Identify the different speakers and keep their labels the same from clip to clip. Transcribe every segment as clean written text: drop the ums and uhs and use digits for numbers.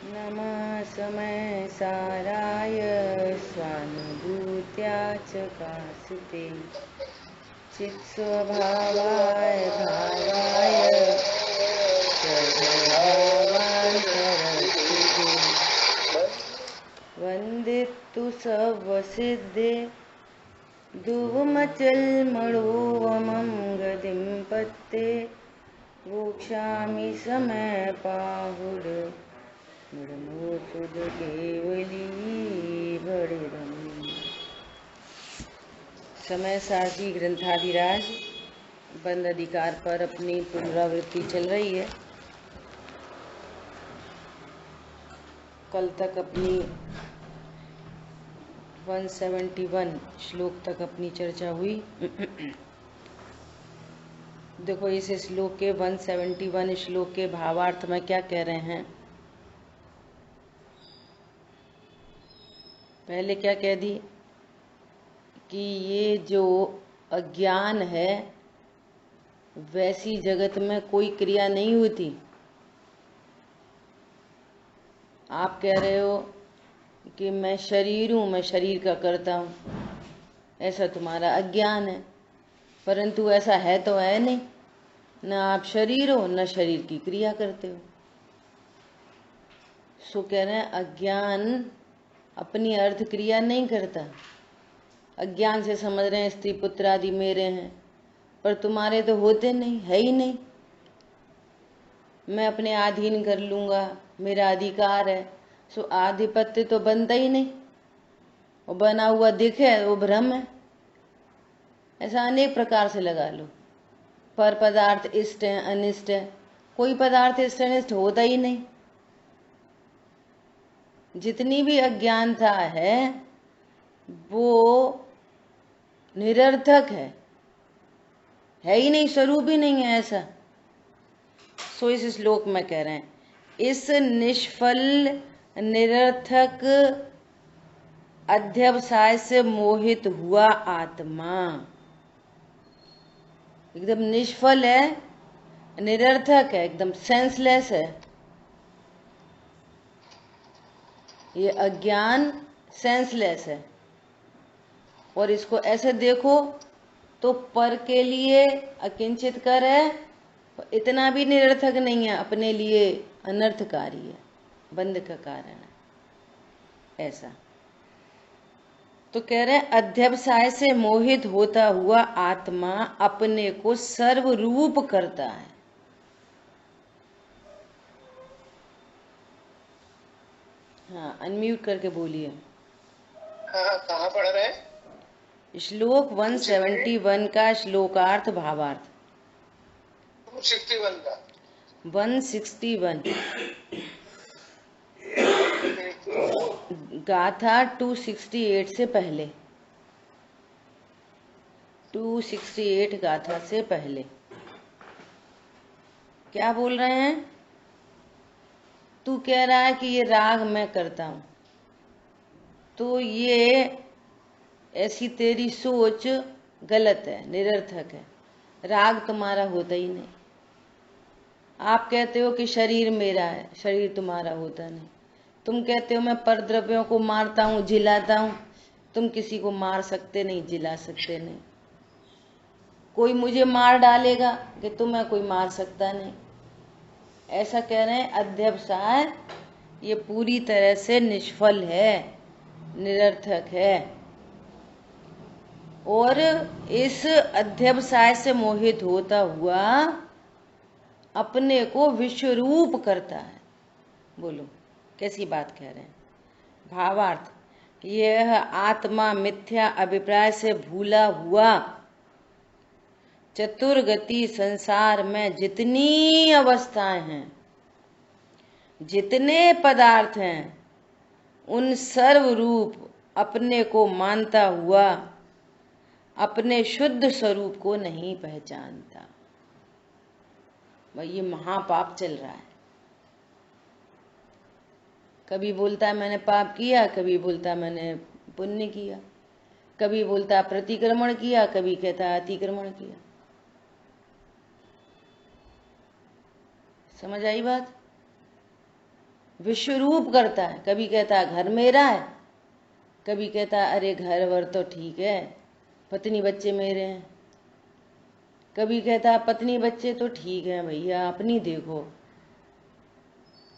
Speaker 1: नमः समय साराय स्वानुभूत्या च कासिते चित्स्वभावाय भावाय सद्भावान्तरस्थिते वन्दितु सर्वसिद्धे धुवमचलमणोवमं गतिं पत्ते वोक्षामि समयपाहुड मृमोसुध केवली भड़िदम्। समय सारथी ग्रंथाधिराज बंद अधिकार पर अपनी पुनरावृत्ति चल रही है। कल तक अपनी 171 श्लोक तक अपनी चर्चा हुई। देखो इस श्लोक के 171 श्लोक के भावार्थ में क्या कह रहे हैं। पहले क्या कह दी कि ये जो अज्ञान है वैसी जगत में कोई क्रिया नहीं होती। आप कह रहे हो कि मैं शरीर हूँ, मैं शरीर का करता हूँ, ऐसा तुम्हारा अज्ञान है। परंतु ऐसा है तो है नहीं, न आप शरीर हो न शरीर की क्रिया करते हो। सो कह रहे हैं अज्ञान अपनी अर्थ क्रिया नहीं करता। अज्ञान से समझ रहे हैं स्त्री पुत्र आदि मेरे हैं, पर तुम्हारे तो होते नहीं, है ही नहीं। मैं अपने अधीन कर लूँगा, मेरा अधिकार है, सो आधिपत्य तो बनता ही नहीं। वो बना हुआ दिखे वो भ्रम है। ऐसा अनेक प्रकार से लगा लो। पर पदार्थ इष्ट है अनिष्ट है, कोई पदार्थ इष्ट अनिष्ट होता ही नहीं। जितनी भी अज्ञानता है वो निरर्थक है ही नहीं, स्वरूप ही नहीं है ऐसा। सो इस श्लोक में कह रहे हैं इस निष्फल निरर्थक अध्यवसाय से मोहित हुआ आत्मा एकदम निष्फल है, निरर्थक है, एकदम सेंसलेस है। ये अज्ञान सेंसलेस है। और इसको ऐसे देखो तो पर के लिए अकिंचित कर है, इतना भी निरर्थक नहीं है, अपने लिए अनर्थकारी है, बंध का कारण है ऐसा। तो कह रहे हैं अध्यवसाय से मोहित होता हुआ आत्मा अपने को सर्वरूप करता है। हाँ अनम्यूट करके बोलिए।
Speaker 2: हाँ कहाँ पढ़ रहे हैं?
Speaker 1: श्लोक 171 का श्लोकार्थ भावार्थ
Speaker 2: 261 का
Speaker 1: 161 गाथा 268 से पहले, 268 गाथा से पहले क्या बोल रहे हैं। तू कह रहा है कि ये राग मैं करता हूं, तो ये ऐसी तेरी सोच गलत है, निरर्थक है। राग तुम्हारा होता ही नहीं। आप कहते हो कि शरीर मेरा है, शरीर तुम्हारा होता नहीं। तुम कहते हो मैं परद्रव्यों को मारता हूँ, जिलाता हूँ, तुम किसी को मार सकते नहीं, जिला सकते नहीं। कोई मुझे मार डालेगा कि तुम्हें कोई मार सकता नहीं। ऐसा कह रहे हैं अध्यवसाय ये पूरी तरह से निष्फल है, निरर्थक है। और इस अध्यवसाय से मोहित होता हुआ अपने को विश्वरूप करता है। बोलो कैसी बात कह रहे हैं। भावार्थ यह आत्मा मिथ्या अभिप्राय से भूला हुआ चतुर्गति संसार में जितनी अवस्थाएं हैं, जितने पदार्थ हैं, उन सर्वरूप अपने को मानता हुआ अपने शुद्ध स्वरूप को नहीं पहचानता। भाई ये महापाप चल रहा है। कभी बोलता है मैंने पाप किया, कभी बोलता है मैंने पुण्य किया, कभी बोलता है प्रतिक्रमण किया, कभी कहता है अतिक्रमण किया। समझ आई बात। विश्वरूप करता है। कभी कहता है घर मेरा है, कभी कहता है अरे घर वर तो ठीक है, पत्नी बच्चे मेरे हैं। कभी कहता है पत्नी बच्चे तो ठीक है भैया, अपनी देखो।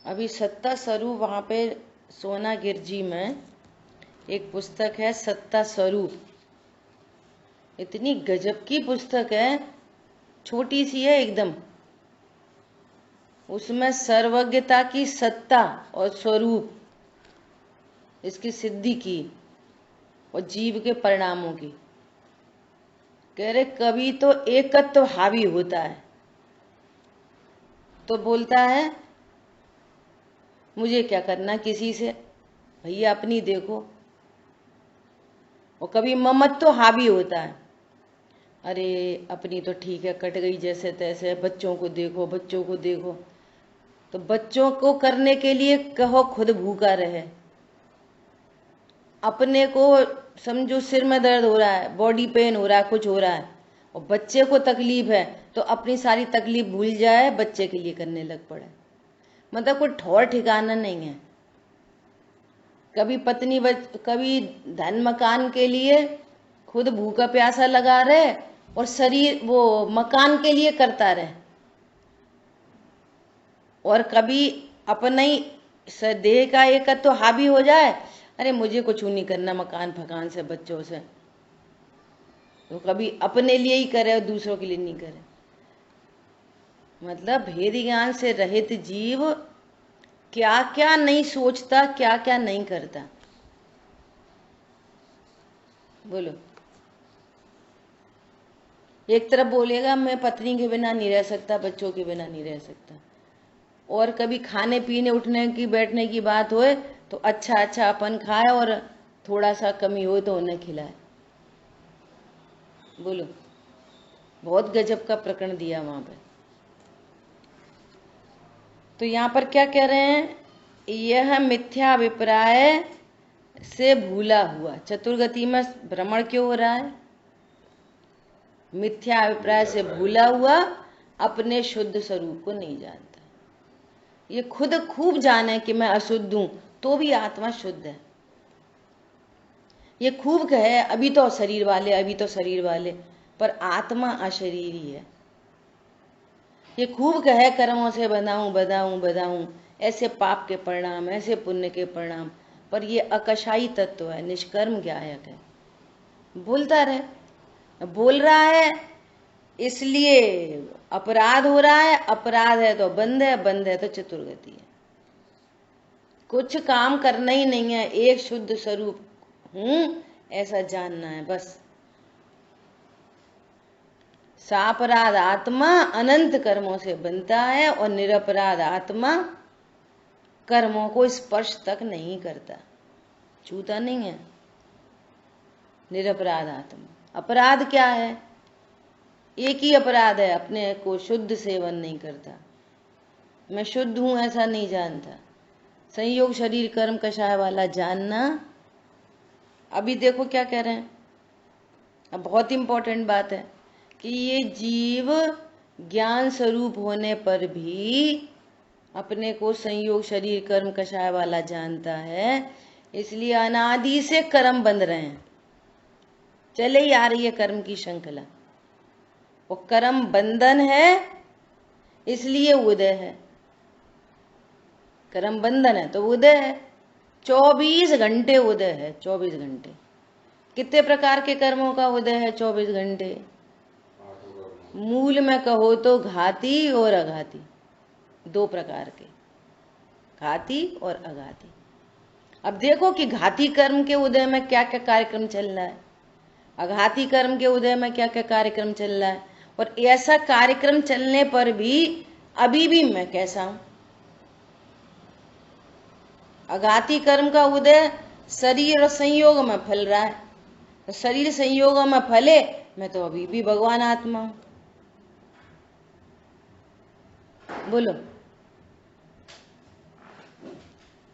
Speaker 1: अभी सत्ता स्वरूप वहाँ पे सोनागिर जी में एक पुस्तक है सत्ता स्वरूप, इतनी गजब की पुस्तक है, छोटी सी है एकदम। उसमें सर्वज्ञता की सत्ता और स्वरूप, इसकी सिद्धि की और जीव के परिणामों की। कह रहे कभी तो एकत्व हावी होता है तो बोलता है मुझे क्या करना किसी से, भैया अपनी देखो। और कभी ममत्व हावी होता है, अरे अपनी तो ठीक है, कट गई जैसे तैसे, बच्चों को देखो बच्चों को देखो। तो बच्चों को करने के लिए कहो खुद भूखा रहे। अपने को समझो सिर में दर्द हो रहा है, बॉडी पेन हो रहा है, कुछ हो रहा है, और बच्चे को तकलीफ है, तो अपनी सारी तकलीफ भूल जाए, बच्चे के लिए करने लग पड़े। मतलब कोई ठौर ठिकाना नहीं है। कभी पत्नी कभी धन मकान के लिए खुद भूखा प्यासा लगा रहे और शरीर वो मकान के लिए करता रहे। और कभी अपना ही देह का एकत्व तो हावी हो जाए, अरे मुझे कुछ नहीं करना मकान फकान से बच्चों से, तो कभी अपने लिए ही करे और दूसरों के लिए नहीं करे। मतलब भेद ज्ञान से रहित जीव क्या क्या नहीं सोचता, क्या क्या नहीं करता। बोलो, एक तरफ बोलेगा मैं पत्नी के बिना नहीं रह सकता, बच्चों के बिना नहीं रह सकता, और कभी खाने पीने उठने की बैठने की बात होए तो अच्छा अच्छा अपन खाए और थोड़ा सा कमी हो तो उन्हें खिलाए। बोलो, बहुत गजब का प्रकरण दिया वहां पे। तो यहाँ पर क्या कह रहे हैं, यह मिथ्या अभिप्राय से भूला हुआ, चतुर्गति में भ्रमण क्यों हो रहा है, मिथ्या अभिप्राय से भूला हुआ अपने शुद्ध स्वरूप को नहीं जानता। ये खुद खूब जाने कि मैं अशुद्ध हूं, तो भी आत्मा शुद्ध है। ये खूब कहे अभी तो शरीर वाले, अभी तो शरीर वाले, पर आत्मा अशरीरी है। ये खूब कहे कर्मों से बंधाऊं बंधाऊं बंधाऊं, ऐसे पाप के परिणाम, ऐसे पुण्य के परिणाम, पर ये अकशाई तत्व है, निष्कर्म ज्ञायक है। बोलता रहे, बोल रहा है इसलिए अपराध हो रहा है, अपराध है तो बंद है, बंद है तो चतुर्गति है। कुछ काम करना ही नहीं है, एक शुद्ध स्वरूप हूं ऐसा जानना है बस। सापराध आत्मा अनंत कर्मों से बनता है और निरपराध आत्मा कर्मों को स्पर्श तक नहीं करता, छूता नहीं है। निरपराध आत्मा, अपराध क्या है, एक ही अपराध है, अपने को शुद्ध सेवन नहीं करता, मैं शुद्ध हूं ऐसा नहीं जानता। संयोग शरीर कर्म कषाय वाला जानना। अभी देखो क्या कह रहे हैं, अब बहुत इंपॉर्टेंट बात है कि ये जीव ज्ञान स्वरूप होने पर भी अपने को संयोग शरीर कर्म कषाय वाला जानता है, इसलिए अनादि से कर्म बंध रहे हैं, चले ही आ रही है कर्म की श्रृंखला। वो कर्म बंधन है इसलिए उदय है, कर्म बंधन है तो उदय है। 24 घंटे उदय है, 24 घंटे। कितने प्रकार के कर्मों का उदय है 24 घंटे, मूल में कहो तो घाती और अघाती, 2 प्रकार के, घाती और अघाती। अब देखो कि घाती कर्म के उदय में क्या क्या कार्यक्रम चल रहा है, अघाती कर्म के उदय में क्या क्या कार्यक्रम चल रहा है, और ऐसा कार्यक्रम चलने पर भी अभी भी मैं कैसा हूं। अघाती कर्म का उदय शरीर और संयोग में फल रहा है, तो शरीर संयोग में फले, मैं तो अभी भी भगवान आत्मा हूं। बोलो,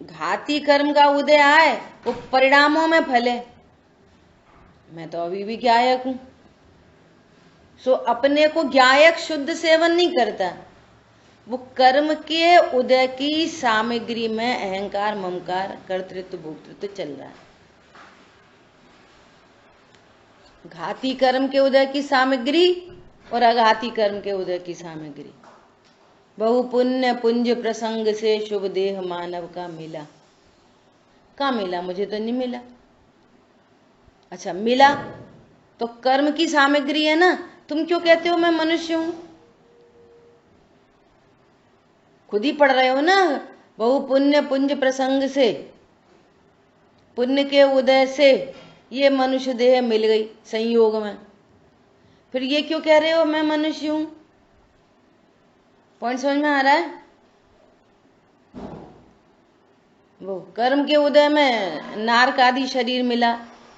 Speaker 1: घाती कर्म का उदय आए वो परिणामों में फले, मैं तो अभी भी ज्ञायक हूं। सो अपने को ज्ञायक शुद्ध सेवन नहीं करता, वो कर्म के उदय की सामग्री में अहंकार, ममकार, कर्तृत्व, भोक्तृत्व चल रहा है। घाती कर्म के उदय की सामग्री और अघाती कर्म के उदय की सामग्री। बहु पुण्य पुंज प्रसंग से शुभ देह मानव का मिला। कहाँ मिला? मुझे तो नहीं मिला। अच्छा, मिला तो कर्म की सामग्री है ना। तुम क्यों कहते हो मैं मनुष्य हूं? खुद ही पढ़ रहे हो ना, बहु पुण्य पुंज प्रसंग से, पुण्य के उदय से ये मनुष्य देह मिल गई संयोग में। फिर ये क्यों कह रहे हो मैं मनुष्य हूं? पॉइंट समझ में आ रहा है? वो कर्म के उदय में नारक आदि शरीर मिला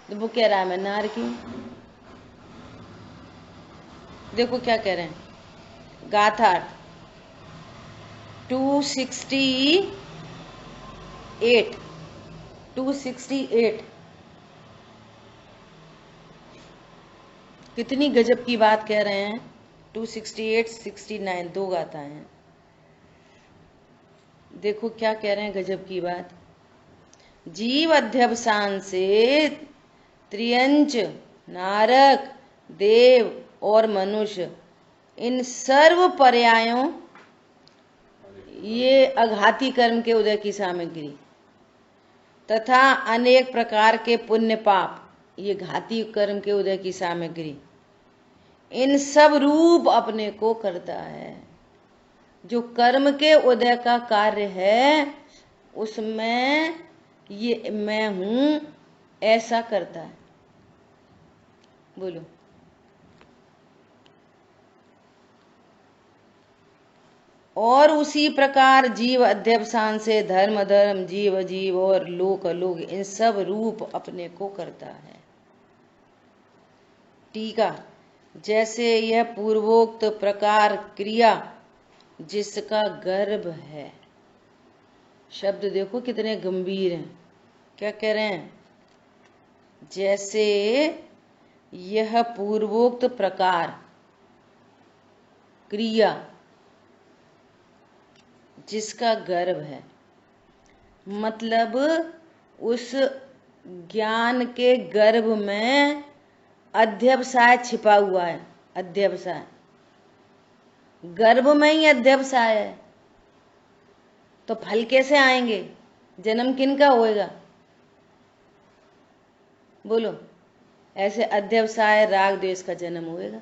Speaker 1: तो वो कह रहा है मैं नार की हूं। देखो क्या कह रहे हैं, गाथा 268 कितनी गजब की बात कह रहे हैं। 268, 69 दो गाथाएं हैं। देखो क्या कह रहे हैं गजब की बात। जीव अध्यवसान से त्रियंच, नारक, देव और मनुष्य, इन सर्व पर्यायों, ये अघाती कर्म के उदय की सामग्री, तथा अनेक प्रकार के पुण्य पाप, ये घाती कर्म के उदय की सामग्री, इन सब रूप अपने को करता है। जो कर्म के उदय का कार्य है उसमें ये मैं हूं ऐसा करता है। बोलो। और उसी प्रकार जीव अध्यवसान से धर्म धर्म, जीव जीव और लोक अलोक, इन सब रूप अपने को करता है। टीका, जैसे यह पूर्वोक्त प्रकार क्रिया जिसका गर्भ है। शब्द देखो कितने गंभीर हैं। क्या कह रहे हैं? जैसे यह पूर्वोक्त प्रकार क्रिया जिसका गर्भ है, मतलब उस ज्ञान के गर्भ में अध्यवसाय छिपा हुआ है। अध्यवसाय गर्भ में ही अध्यवसाय है, तो फल कैसे आएंगे? जन्म किन का होएगा? बोलो। ऐसे अध्यवसाय राग द्वेष का जन्म होएगा,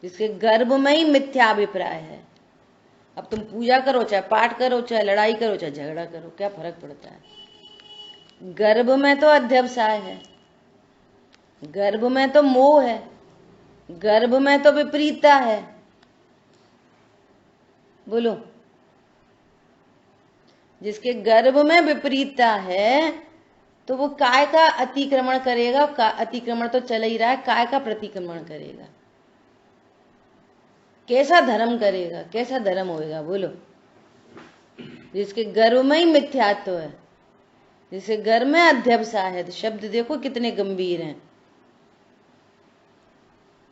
Speaker 1: जिसके गर्भ में ही मिथ्याभिप्राय है। अब तुम पूजा करो, चाहे पाठ करो, चाहे लड़ाई करो, चाहे झगड़ा करो, क्या फर्क पड़ता है? गर्भ में तो अध्यवसाय है, गर्भ में तो मोह है, गर्भ में तो विपरीतता है। बोलो। जिसके गर्भ में विपरीतता है तो वो काय का अतिक्रमण करेगा। अतिक्रमण तो चल ही रहा है, काय का प्रतिक्रमण करेगा? कैसा धर्म करेगा? कैसा धर्म होएगा? बोलो। जिसके गर्भ में ही मिथ्यात्व है, जिसके गर्भ में अध्यवसाय है। तो शब्द देखो कितने गंभीर हैं।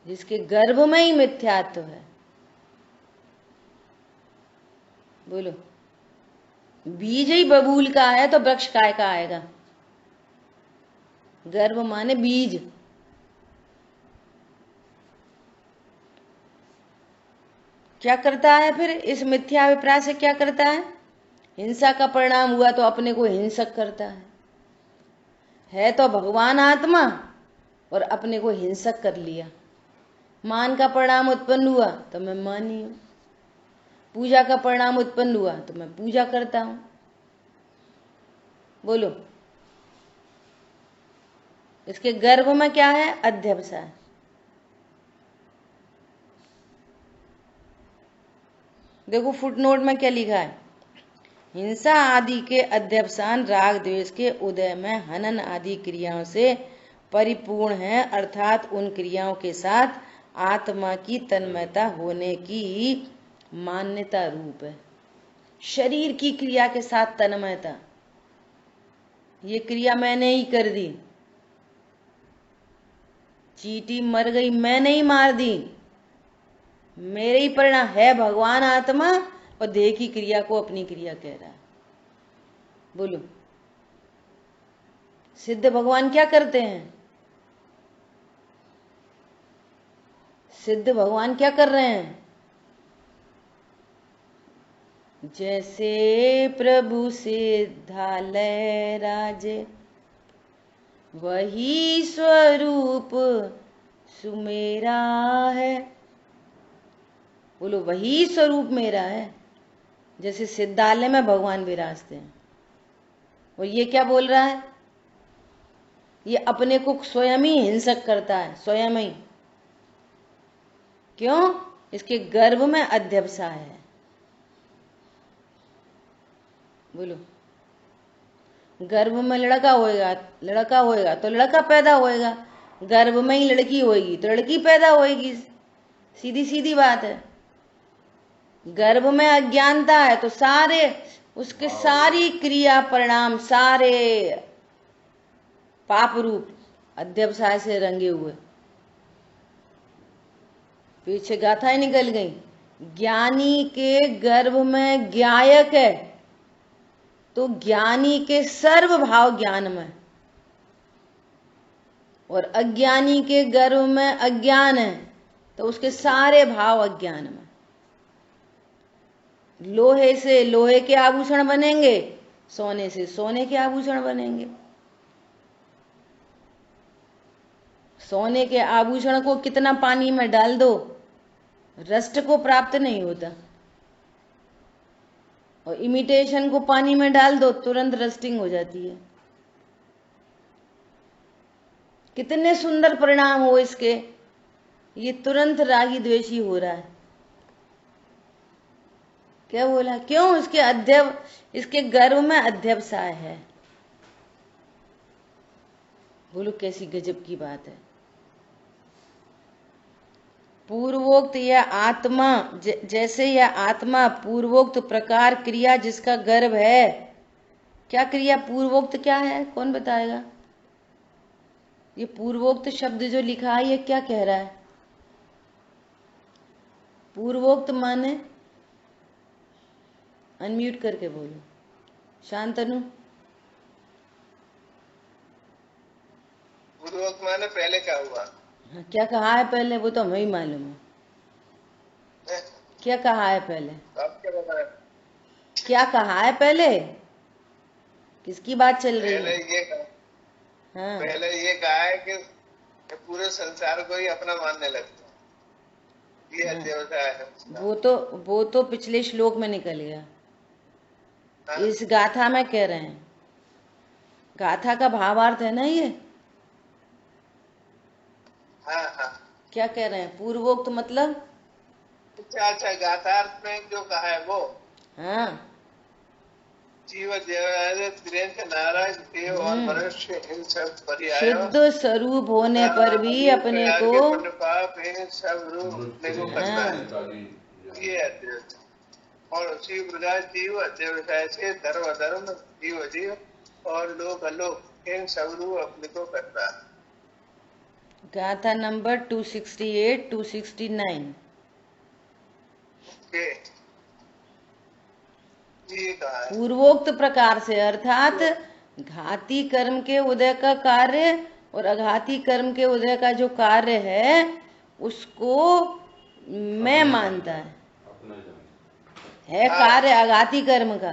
Speaker 1: जिसके गर्भ में ही मिथ्यात्व है। बोलो। बीज ही बबूल का है तो वृक्ष काय का आएगा? गर्भ माने बीज। क्या करता है फिर इस मिथ्याभिप्राय से? क्या करता है? हिंसा का परिणाम हुआ तो अपने को हिंसक करता है तो भगवान आत्मा, और अपने को हिंसक कर लिया। मान का परिणाम उत्पन्न हुआ तो मैं मानी हूं। पूजा का परिणाम उत्पन्न हुआ तो मैं पूजा करता हूं। बोलो। इसके गर्भ में क्या है? अध्यवसाय। देखो फुटनोट में क्या लिखा है। हिंसा आदि के अध्यवसान राग द्वेष के उदय में हनन आदि क्रियाओं से परिपूर्ण है, अर्थात उन क्रियाओं के साथ आत्मा की तन्मयता होने की मान्यता रूप है। शरीर की क्रिया के साथ तन्मयता, ये क्रिया मैंने ही कर दी। चींटी मर गई, मैं नहीं मार दी। मेरे ही परिणाम है। भगवान आत्मा और देह की क्रिया को अपनी क्रिया कह रहा है। बोलो, सिद्ध भगवान क्या करते हैं? सिद्ध भगवान क्या कर रहे हैं? जैसे प्रभु सिद्धालय राजे, वही स्वरूप सुमेरा है। बोलो, वही स्वरूप मेरा है। जैसे सिद्धालय में भगवान विराजते हैं। और ये क्या बोल रहा है? ये अपने को स्वयं ही हिंसक करता है, स्वयं ही। क्यों? इसके गर्भ में अध्यवसाय है। बोलो, गर्भ में लड़का होएगा तो लड़का पैदा होएगा, गर्भ में ही लड़की होएगी तो लड़की पैदा होएगी। सीधी सीधी बात है। गर्भ में अज्ञानता है तो सारे उसके सारी क्रिया परिणाम सारे पाप रूप अध्यवसाय से रंगे हुए। पीछे गाथाएं निकल गई। ज्ञानी के गर्भ में ज्ञायक है तो ज्ञानी के सर्व भाव ज्ञान में, और अज्ञानी के गर्भ में अज्ञान है तो उसके सारे भाव अज्ञान में। लोहे से लोहे के आभूषण बनेंगे, सोने से सोने के आभूषण बनेंगे। सोने के आभूषण को कितना पानी में डाल दो, रस्ट को प्राप्त नहीं होता। और इमिटेशन को पानी में डाल दो, तुरंत रस्टिंग हो जाती है। कितने सुंदर परिणाम हो इसके, ये तुरंत रागी द्वेषी हो रहा है। क्या बोला? क्यों? इसके गर्भ में अध्यवसाय है। बोलो, कैसी गजब की बात है। पूर्वोक्त यह आत्मा, जैसे यह आत्मा पूर्वोक्त प्रकार क्रिया जिसका गर्भ है। क्या क्रिया? पूर्वोक्त क्या है? कौन बताएगा? ये पूर्वोक्त शब्द जो लिखा है ये क्या कह रहा है? पूर्वोक्त माने, अनम्यूट करके बोलो शांतनु।
Speaker 2: पूर्वोक्त माने पहले क्या हुआ?
Speaker 1: हाँ, क्या कहा है पहले? वो तो हमें ही मालूम है। क्या कहा है पहले?
Speaker 2: आप क्या बताए?
Speaker 1: क्या कहा है पहले? किसकी बात चल रही
Speaker 2: पहले
Speaker 1: है?
Speaker 2: ये कहा,
Speaker 1: हाँ,
Speaker 2: पहले ये कहा है कि पूरे संसार को ही अपना मानने लगता है। ये
Speaker 1: हाँ।
Speaker 2: अध्यवसाय है उसका।
Speaker 1: वो तो पिछले श्लोक में निकल गया।
Speaker 2: हाँ,
Speaker 1: इस गाथा में कह रहे हैं। गाथा का भावार्थ है ना ये।
Speaker 2: हाँ, हाँ।
Speaker 1: क्या कह रहे हैं? पूर्वोक्त मतलब?
Speaker 2: अच्छा अच्छा, गाथार्थ में जो कहा है वो
Speaker 1: हाँ,
Speaker 2: जीव देव त्रियंक नाराज देव और मनुष्य इन सब पर्यायों
Speaker 1: शुद्ध स्वरूप होने पर भी अपने
Speaker 2: प्रकार
Speaker 1: को,
Speaker 2: के पुण्य पाप इन सब रूप अपने को करना
Speaker 1: हाँ,
Speaker 2: है। ये अध्यवसाय। और उसी प्रकार जीव अध्यवसाय से धर्म अधर्म, जीव अजीव और लोक अलोक इन सब रूप अपने को करता है।
Speaker 1: गाथा नंबर 268 269।
Speaker 2: ओके, ये कहा है।
Speaker 1: पूर्वोक्त प्रकार से अर्थात घाती कर्म के उदय का कार्य और अघाती कर्म के उदय का जो कार्य है उसको मैं मानता है कार्य अघाती कर्म का।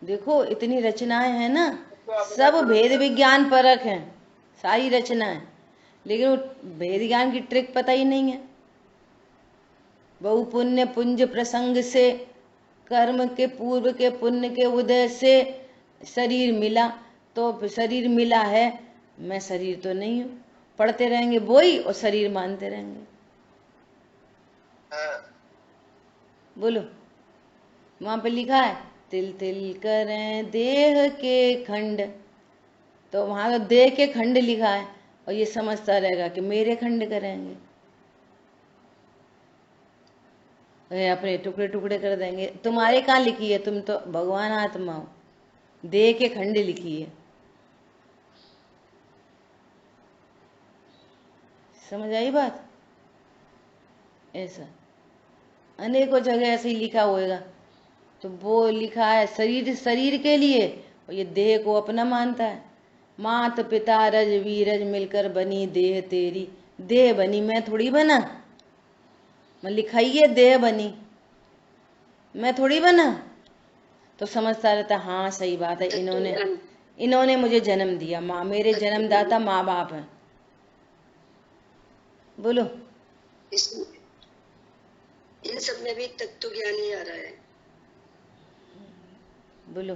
Speaker 1: देखो इतनी रचनाएं हैं ना, सब भेद विज्ञान परक हैं सारी रचनाएं, लेकिन वो भेद ज्ञान की ट्रिक पता ही नहीं है। बहु पुण्य पुंज प्रसंग से, कर्म के पूर्व के पुण्य के उदय से शरीर मिला, तो शरीर मिला है, मैं शरीर तो नहीं हूं। पढ़ते रहेंगे वही और शरीर मानते रहेंगे।
Speaker 2: हाँ,
Speaker 1: बोलो, वहां पे लिखा है तिल तिल करें देह के खंड, तो वहां तो देह के खंड लिखा है और ये समझता रहेगा कि मेरे खंड करेंगे, अपने टुकड़े टुकड़े कर देंगे। तुम्हारे कहाँ लिखी है? तुम तो भगवान आत्मा हो, देह के खंड लिखी है। समझ आई बात? ऐसा अनेकों जगह ऐसे ही लिखा होएगा। तो वो लिखा है शरीर शरीर के लिए, और ये देह को अपना मानता है। मात पिता रज वीरज मिलकर बनी देह तेरी। देह बनी, मैं थोड़ी बना। मैं लिखाई है देह बनी, मैं थोड़ी बना। तो समझता रहता, हाँ सही बात है, इन्होंने मुझे जन्म दिया। माँ, मेरे जन्मदाता माँ बाप हैं। बोलो।
Speaker 3: इन सब में भी तत्व ज्ञान ही आ रहा है।
Speaker 1: बोलो।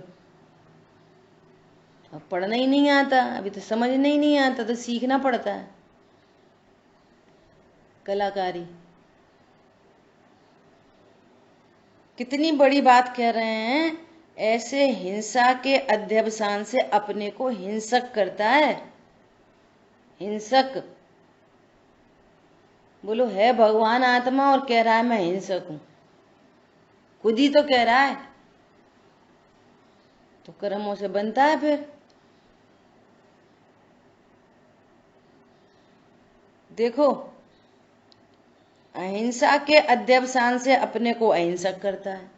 Speaker 1: अब पढ़ना ही नहीं आता, अभी तो समझना ही नहीं आता, तो सीखना पड़ता है कलाकारी। कितनी बड़ी बात कह रहे हैं। ऐसे हिंसा के अध्यवसान से अपने को हिंसक करता है। हिंसक। बोलो, है भगवान आत्मा और कह रहा है मैं हिंसक हूं। खुद ही तो कह रहा है, तो कर्मों से बनता है फिर। देखो, अहिंसा के अध्यवसान से अपने को अहिंसक करता है।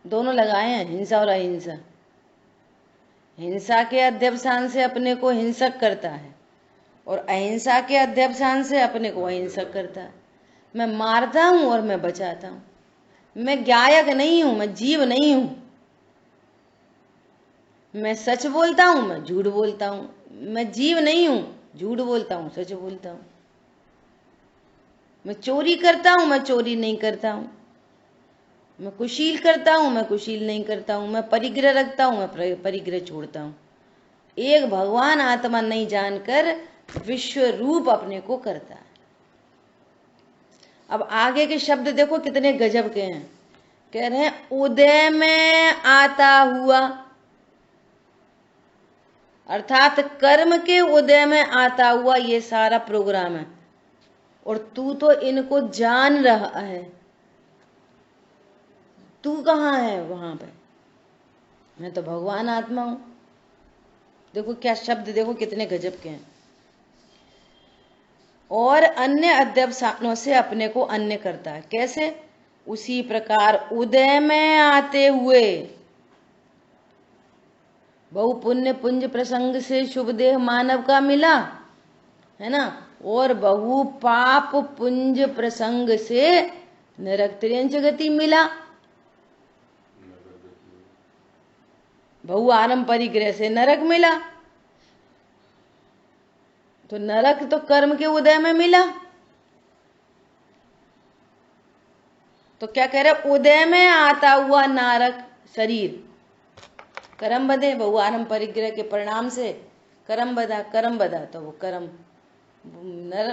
Speaker 1: दोनों लगाए हैं, हिंसा और अहिंसा। हिंसा के अध्यवसान से अपने को हिंसक करता है, और अहिंसा के अध्यवसान से अपने को अहिंसक करता है। मैं मारता हूं और मैं बचाता हूं। मैं गायक नहीं हूं, मैं जीव नहीं हूं। मैं सच बोलता हूं, मैं झूठ बोलता हूं। मैं जीव नहीं हूं, झूठ बोलता हूं, सच बोलता हूं। मैं चोरी करता हूं, मैं चोरी नहीं करता हूं। मैं कुशील करता हूं, मैं कुशील नहीं करता हूं। मैं परिग्रह रखता हूं, मैं परिग्रह छोड़ता हूं। एक भगवान आत्मा नहीं जानकर विश्व रूप अपने को करता है। अब आगे के शब्द देखो कितने गजब के हैं। कह रहे हैं उदय में आता हुआ, अर्थात कर्म के उदय में आता हुआ ये सारा प्रोग्राम है, और तू तो इनको जान रहा है। तू कहाँ है वहां पे? मैं तो भगवान आत्मा हूं। देखो क्या शब्द, देखो कितने गजब के हैं। और अन्य अध्यवसानों से अपने को अन्य करता है। कैसे? उसी प्रकार उदय में आते हुए बहु पुण्य पुंज प्रसंग से शुभ देह मानव का मिला, है ना, और बहु पाप पुंज प्रसंग से नरक त्रियंच गति मिला। बहु आरंभ परिग्रह से नरक मिला, तो नरक तो कर्म के उदय में मिला। तो क्या कह रहे? उदय में आता हुआ नारक शरीर कर्म बधे, बहु आरंभ परिग्रह के परिणाम से कर्म बधा, तो वो कर्म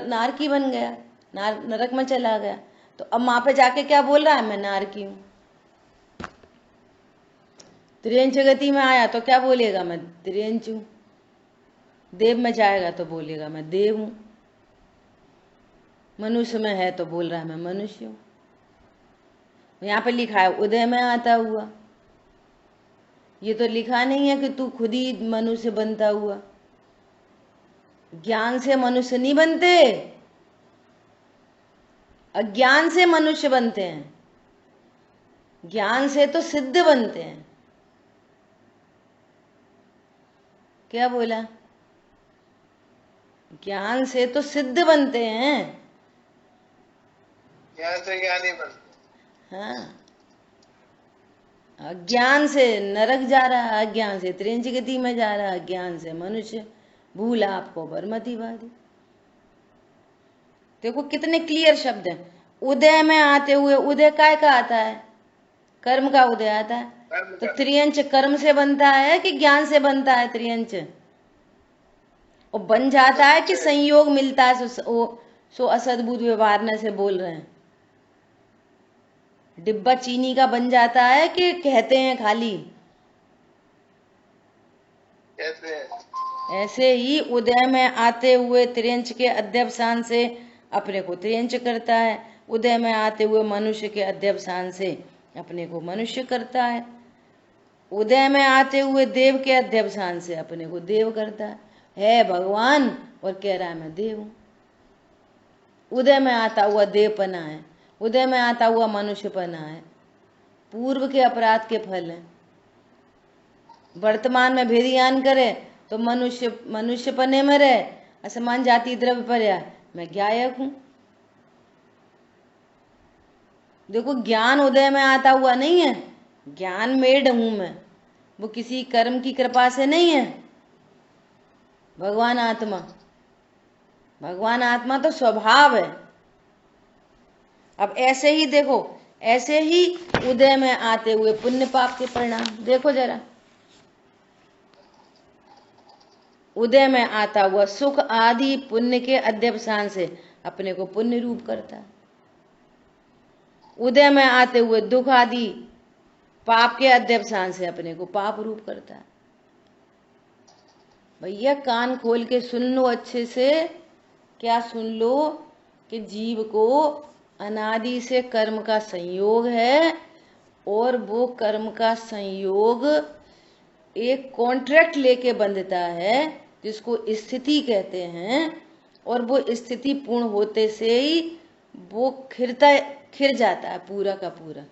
Speaker 1: नारकी बन गया, नरक में चला गया। तो अब वहां पे जाके क्या बोल रहा है? मैं नारकी हूं। त्रियंच गति में आया तो क्या बोलेगा? मैं त्रियंच हूं। देव में जाएगा तो बोलेगा मैं देव हूं। मनुष्य में है तो बोल रहा है मैं मनुष्य हूं। यहां पे लिखा है उदय में आता हुआ। ये तो लिखा नहीं है कि तू खुद ही मनुष्य बनता हुआ। ज्ञान से मनुष्य नहीं बनते, अज्ञान से मनुष्य बनते हैं। ज्ञान से तो सिद्ध बनते हैं। क्या बोला? ज्ञान से तो सिद्ध बनते हैं,
Speaker 2: ज्ञान से ज्ञानी बनते।
Speaker 1: हाँ। अज्ञान से नरक जा रहा है, अज्ञान से त्रिंच गति में जा रहा है, अज्ञान से मनुष्य भूल आपको बरमतीवादी। देखो कितने क्लियर शब्द हैं। उदय में आते हुए, उदय काय का आता है? कर्म का उदय आता है। तो त्रियंच कर्म से बनता है कि ज्ञान से बनता है? त्रियंच। और बन जाता है कि संयोग मिलता है? सो असद्भुत व्यवहार से बोल रहे हैं। डिब्बा चीनी का बन जाता है कि कहते हैं खाली?
Speaker 2: कहते हैं।
Speaker 1: ऐसे ही उदय में आते हुए त्रियंच के अध्यवसान से अपने को त्रियंच करता है। उदय में आते हुए मनुष्य के अध्यवसान से अपने को मनुष्य करता है। उदय में आते हुए देव के अध्यवसान से अपने को देव करता है भगवान, और कह रहा है मैं देव हूं। उदय में आता हुआ देवपना है, उदय में आता हुआ मनुष्यपना है, पूर्व के अपराध के फल है। वर्तमान में भेद ज्ञान करे तो मनुष्यपने में रहे, असमान जाति द्रव्य पर्या, मैं ज्ञायक हूं। देखो ज्ञान उदय में आता हुआ नहीं है, ज्ञान मेड हूं मैं, वो किसी कर्म की कृपा से नहीं है। भगवान आत्मा तो स्वभाव है। अब ऐसे ही देखो, ऐसे ही उदय में आते हुए पुण्य पाप के परिणाम देखो जरा। उदय में आता हुआ सुख आदि पुण्य के अध्यवसान से अपने को पुण्य रूप करता है। उदय में आते हुए दुख आदि पाप के अध्यवसान से अपने को पाप रूप करता है। भैया कान खोल के सुन लो अच्छे से, क्या सुन लो कि जीव को अनादि से कर्म का संयोग है, और वो कर्म का संयोग एक कॉन्ट्रैक्ट लेके बंधता है जिसको स्थिति कहते हैं, और वो स्थिति पूर्ण होते से ही वो खिर जाता है पूरा का पूरा,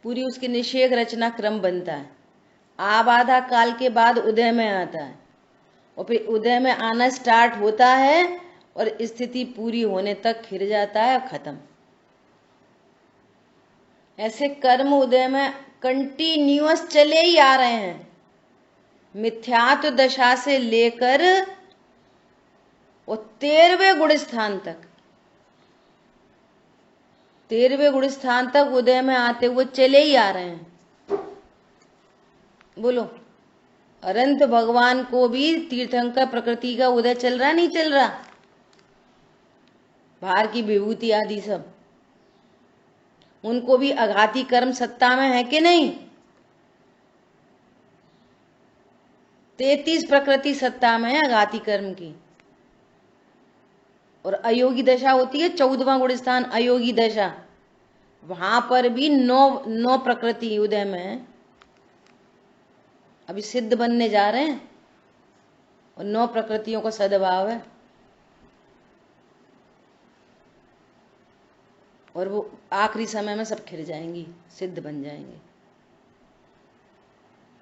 Speaker 1: पूरी उसकी निषेध रचना क्रम बनता है। आबाधा काल के बाद उदय में आता है, और फिर उदय में आना स्टार्ट होता है और स्थिति पूरी होने तक खिर जाता है, खत्म। ऐसे कर्म उदय में कंटिन्यूअस चले ही आ रहे हैं, मिथ्यात्व दशा से लेकर और 13वें गुण स्थान तक, 13वें गुण स्थान तक उदय में आते हुए चले ही आ रहे हैं। बोलो, अनंत भगवान को भी तीर्थंकर प्रकृति का उदय चल रहा नहीं चल रहा? बाहर की विभूति आदि सब, उनको भी अघाती कर्म सत्ता में है कि नहीं? 33 प्रकृति सत्ता में है अघाती कर्म की, और अयोगी दशा होती है 14वां गुण स्थान अयोगी दशा, वहां पर भी 9 प्रकृति उदय में है। अभी सिद्ध बनने जा रहे हैं और 9 प्रकृतियों का सद्भाव है, और वो आखिरी समय में सब खिर जाएंगी, सिद्ध बन जाएंगे।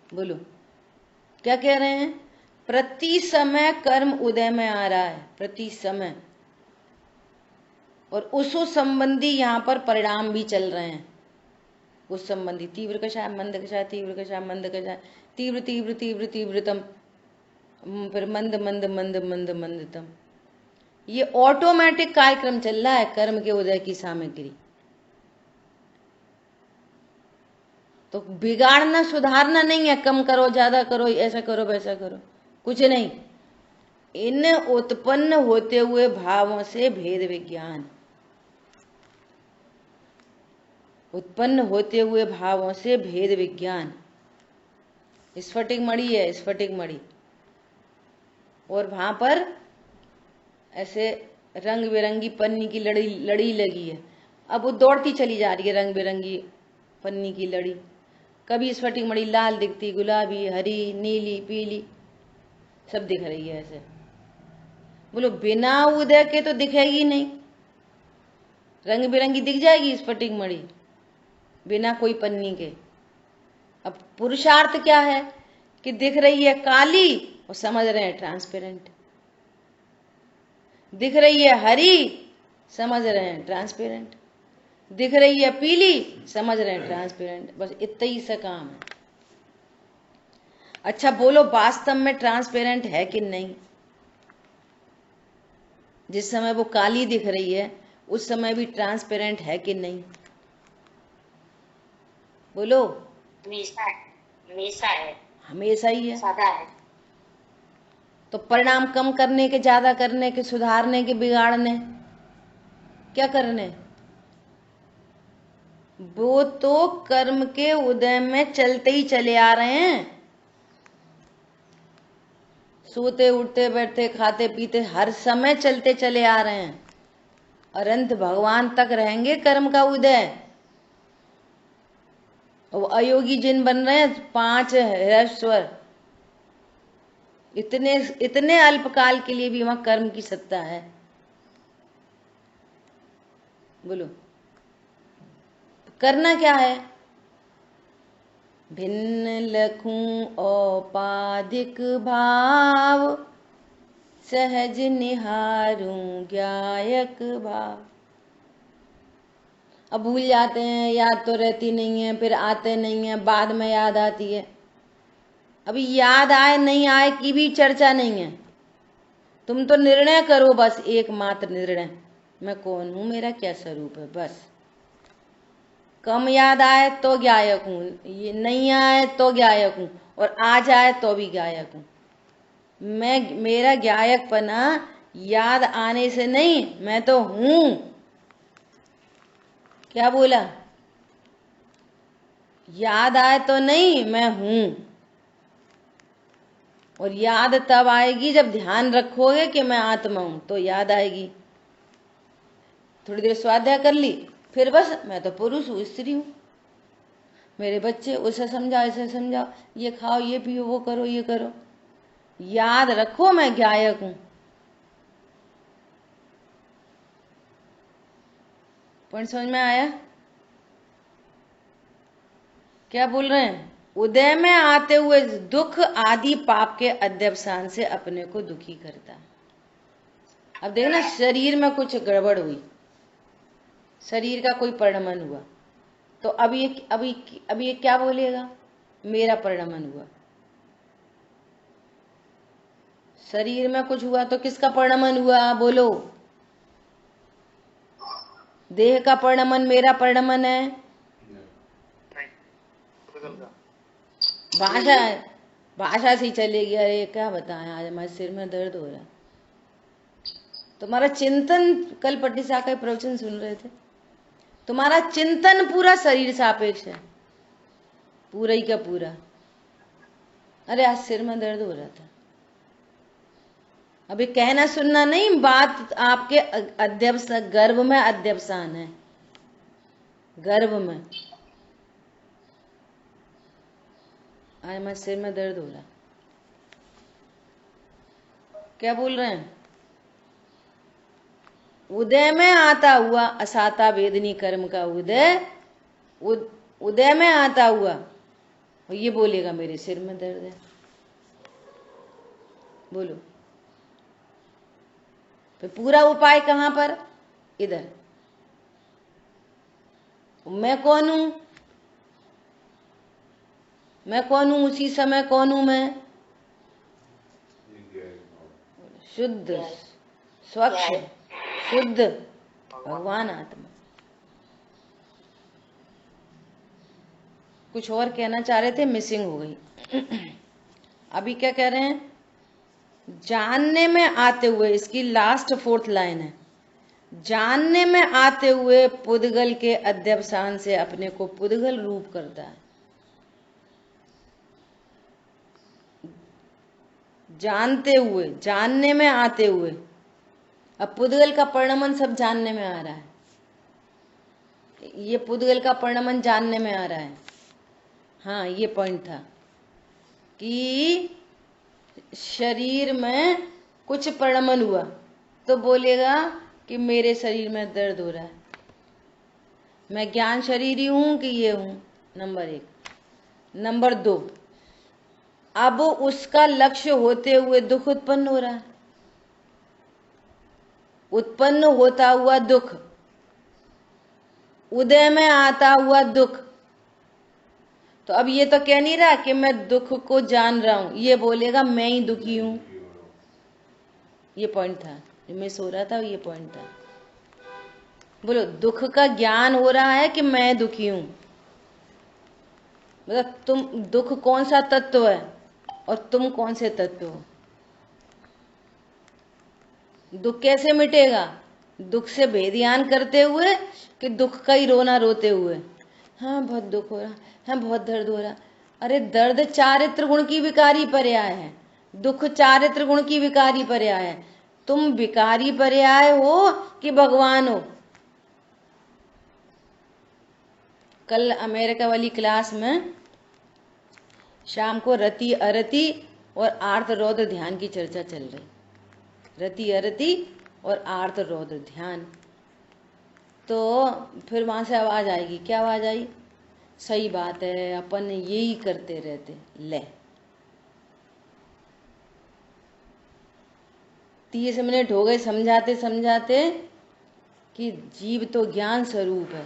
Speaker 1: बोलो क्या कह रहे हैं? प्रति समय कर्म उदय में आ रहा है, प्रति समय, और उसो संबंधी यहाँ पर परिणाम भी चल रहे हैं। उस संबंधी तीव्र कषाय मंद कषाय, तीव्र कषाय मंद कषाय, तीव्र तीव्र तीव्र तीव्रतम, फिर मंद मंद मंद मंद मंदतम। ये ऑटोमेटिक कार्यक्रम चल रहा है कर्म के उदय की सामग्री। तो बिगाड़ना सुधारना नहीं है, कम करो ज्यादा करो ऐसा करो वैसा करो, कुछ नहीं। इन उत्पन्न होते हुए भावों से भेद विज्ञान, उत्पन्न होते हुए भावों से भेद विज्ञान। स्फटिक मणि है, स्फटिक मणि, और वहां पर ऐसे रंग बिरंगी पन्नी की लड़ी लगी है। अब वो दौड़ती चली जा रही है रंग बिरंगी पन्नी की लड़ी, कभी स्फटिक मणि लाल दिखती, गुलाबी, हरी, नीली, पीली, सब दिख रही है ऐसे। बोलो बिना उदय के तो दिखेगी नहीं, रंग बिरंगी दिख जाएगी स्फटिक मणि बिना कोई पन्नी के। अब पुरुषार्थ क्या है कि दिख रही है काली और समझ रहे हैं ट्रांसपेरेंट, दिख रही है हरी समझ रहे हैं ट्रांसपेरेंट, दिख रही है पीली समझ रहे हैं ट्रांसपेरेंट, बस इतना ही सा काम है। अच्छा बोलो वास्तव में ट्रांसपेरेंट है कि नहीं? जिस समय वो काली दिख रही है उस समय भी ट्रांसपेरेंट है कि नहीं? बोलो।
Speaker 3: हमेशा है,
Speaker 1: हमेशा ही है,
Speaker 3: सदा है।
Speaker 1: तो परिणाम कम करने के, ज्यादा करने के, सुधारने के, बिगाड़ने, क्या करने? वो तो कर्म के उदय में चलते ही चले आ रहे हैं, सोते उठते बैठते खाते पीते हर समय चलते चले आ रहे हैं, अनंत भगवान तक रहेंगे कर्म का उदय। और अयोगी जिन बन रहे हैं 5 ह्रस्वर, इतने इतने अल्पकाल के लिए भी वहां कर्म की सत्ता है। बोलो करना क्या है? भिन्न लखूं औपाधिक भाव, सहज निहारूं ज्ञायक भाव। अब भूल जाते हैं, याद तो रहती नहीं है, फिर आते नहीं है, बाद में याद आती है। अभी याद आए नहीं आए की भी चर्चा नहीं है। तुम तो निर्णय करो, बस एकमात्र निर्णय, मैं कौन हूं, मेरा क्या स्वरूप है। बस कम याद आए तो गायक हूं, ये नहीं आए तो गायक हूं, और आ जाए तो भी गायक हूं। मैं, मेरा गायकपना याद आने से नहीं, मैं तो हूं। क्या बोला? याद आए तो नहीं, मैं हूं। और याद तब आएगी जब ध्यान रखोगे कि मैं आत्मा हूं, तो याद आएगी। थोड़ी देर स्वाध्याय कर ली, फिर बस मैं तो पुरुष हूं, स्त्री हूं, मेरे बच्चे, उसे समझाओ, इसे समझाओ, ये खाओ, ये पियो, वो करो, ये करो। याद रखो मैं गायक हूं। पॉइंट समझ में आया? क्या बोल रहे हैं? उदय में आते हुए दुख आदि पाप के अध्यवसान से अपने को दुखी करता है। अब देखना, शरीर में कुछ गड़बड़ हुई, शरीर का कोई परिणमन हुआ, तो अब ये क्या बोलेगा? मेरा परिणमन हुआ। शरीर में कुछ हुआ तो किसका परिणमन हुआ? बोलो। देह का परिणमन मेरा परिणमन है? भाषा से ही चलेगी। अरे क्या बताएं, आज हमारे सिर में दर्द हो रहा है। तुम्हारा चिंतन, कल पट्टी साहब का प्रवचन सुन रहे थे, तुम्हारा चिंतन पूरा शरीर सापेक्ष है, पूरा ही का पूरा। अरे आज सिर में दर्द हो रहा था। अभी कहना सुनना नहीं, बात आपके अध्यवसान, गर्भ में अध्यवसान है, गर्भ में। आज हमारे सिर में दर्द हो रहा। क्या बोल रहे हैं? उदय में आता हुआ असाता वेदनी कर्म का उदय, उदय में आता हुआ, और ये बोलेगा मेरे सिर में दर्द है। बोलो, फिर पूरा उपाय कहां पर? इधर। मैं कौन हूं? मैं कौन हूं? उसी समय कौन हूं मैं? शुद्ध, स्वच्छ, शुद्ध भगवान आत्मा। कुछ और कहना चाह रहे थे, मिसिंग हो गई। अभी क्या कह रहे हैं? जानने में आते हुए, इसकी लास्ट 4th लाइन है, जानने में आते हुए पुद्गल के अध्यवसान से अपने को पुद्गल रूप करता है। जानते हुए, जानने में आते हुए, अब पुद्गल का परिणमन सब जानने में आ रहा है। ये पुद्गल का परिणमन जानने में आ रहा है। हाँ, ये पॉइंट था कि शरीर में कुछ परिणमन हुआ तो बोलेगा कि मेरे शरीर में दर्द हो रहा है, मैं ज्ञान शरीरी हूं कि ये हूं, नंबर 1। नंबर 2, अब उसका लक्ष्य होते हुए दुख उत्पन्न हो रहा है। उत्पन्न होता हुआ दुख, उदय में आता हुआ दुख, तो अब ये तो कह नहीं रहा कि मैं दुख को जान रहा हूं, ये बोलेगा मैं ही दुखी हूं। ये पॉइंट था, मैं सो रहा था, ये पॉइंट था। बोलो, दुख का ज्ञान हो रहा है कि मैं दुखी हूं? मतलब तुम, दुख कौन सा तत्व है और तुम कौन से तत्व हो? दुख कैसे मिटेगा? दुख से भेदियान करते हुए कि दुख का ही रोना रोते हुए? हाँ बहुत दुख हो रहा, हाँ बहुत दर्द हो रहा। अरे दर्द चारित्र गुण की विकारी पर्याय है, दुख चारित्र गुण की विकारी पर्याय है। तुम विकारी पर्याय हो कि भगवान हो? कल अमेरिका वाली क्लास में शाम को रति अरति और आर्त रौद्र ध्यान की चर्चा चल रही, रति अरति और आर्त रौद्र ध्यान। तो फिर वहां से आवाज आएगी, क्या आवाज आई? सही बात है, अपन यही करते रहते। ले 30 मिनट हो गए समझाते समझाते कि जीव तो ज्ञान स्वरूप है,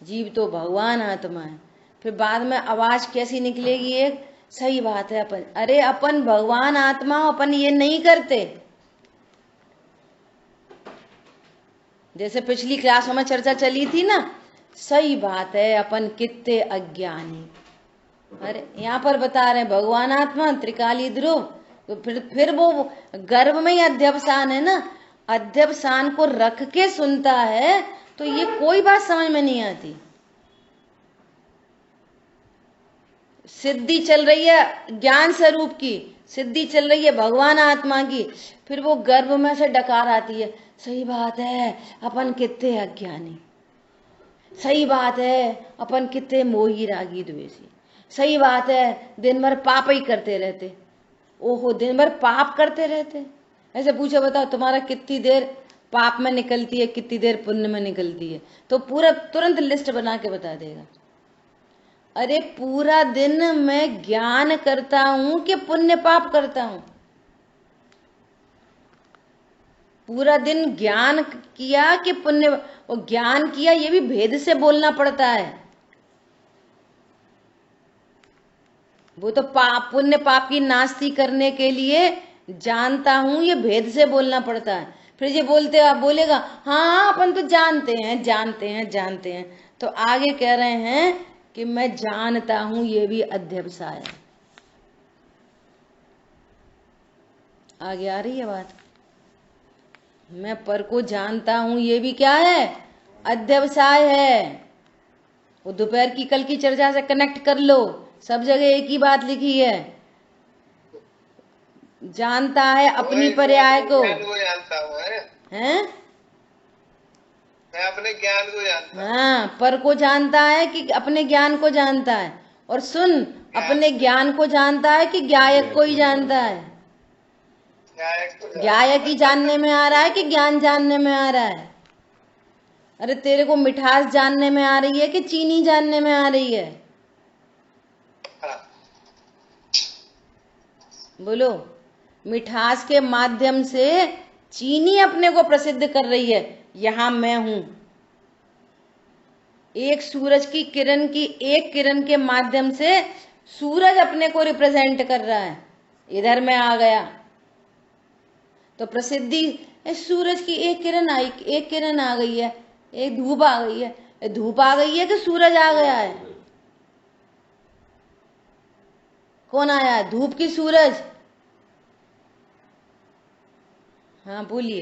Speaker 1: जीव तो भगवान आत्मा है। फिर बाद में आवाज कैसी निकलेगी? एक, सही बात है अपन, अरे अपन भगवान आत्मा, अपन ये नहीं करते। जैसे पिछली क्लासों में चर्चा चली थी ना, सही बात है अपन कितने अज्ञानी। अरे यहाँ पर बता रहे भगवान आत्मा त्रिकाली ध्रुव, तो फिर वो गर्भ में ही अध्यवसान है ना, अध्यवसान को रख के सुनता है, तो ये कोई बात समझ में नहीं आती। सिद्धि चल रही है ज्ञान स्वरूप की, सिद्धि चल रही है भगवान आत्मा की, फिर वो गर्भ में से डकार आती है, सही बात है अपन कितने अज्ञानी, सही बात है अपन कितने मोही रागी द्वेषी, सही बात है दिन भर पाप ही करते रहते। ओहो, दिन भर पाप करते रहते? ऐसे पूछे बताओ तुम्हारा कितनी देर पाप में निकलती है, कितनी देर पुण्य में निकलती है? तो पूरा तुरंत लिस्ट बना के बता देगा। अरे पूरा दिन मैं ज्ञान करता हूं कि पुण्य पाप करता हूं? पूरा दिन ज्ञान किया कि पुण्य? और ज्ञान किया ये भी भेद से बोलना पड़ता है। वो तो पाप पुण्य पाप की नास्ती करने के लिए जानता हूं, ये भेद से बोलना पड़ता है। फिर ये बोलते आप बोलेगा हाँ अपन तो जानते हैं जानते हैं जानते हैं, तो आगे कह रहे हैं कि मैं जानता हूं ये भी अध्यवसाय है। आगे आ रही है बात? मैं पर को जानता हूं ये भी क्या है? अध्यवसाय है। वो दोपहर की कल की चर्चा से कनेक्ट कर लो, सब जगह एक ही बात लिखी है। जानता है अपनी पर्याय को,
Speaker 2: जानता हूँ
Speaker 1: हैं?
Speaker 2: मैं अपने ज्ञान को जानता हूँ।
Speaker 1: हाँ, पर को जानता है कि अपने ज्ञान को जानता है। और सुन, अपने ज्ञान को जानता है कि ज्ञायक को ही जानता है? ज्ञायक ही जानने में आ रहा है कि ज्ञान जानने में आ रहा है? अरे तेरे को मिठास जानने में आ रही है कि चीनी जानने में आ रही है? बोलो। मिठास के माध्यम से चीनी अपने को प्रसिद्ध कर रही है, यहां मैं हूं। एक सूरज की किरण की एक किरण के माध्यम से सूरज अपने को रिप्रेजेंट कर रहा है, इधर मैं आ गया तो प्रसिद्धि। सूरज की एक किरण आई, एक किरण आ गई है, एक धूप आ गई है। धूप आ गई है कि सूरज आ गया है? कौन आया है, धूप की सूरज? हाँ बोलिए।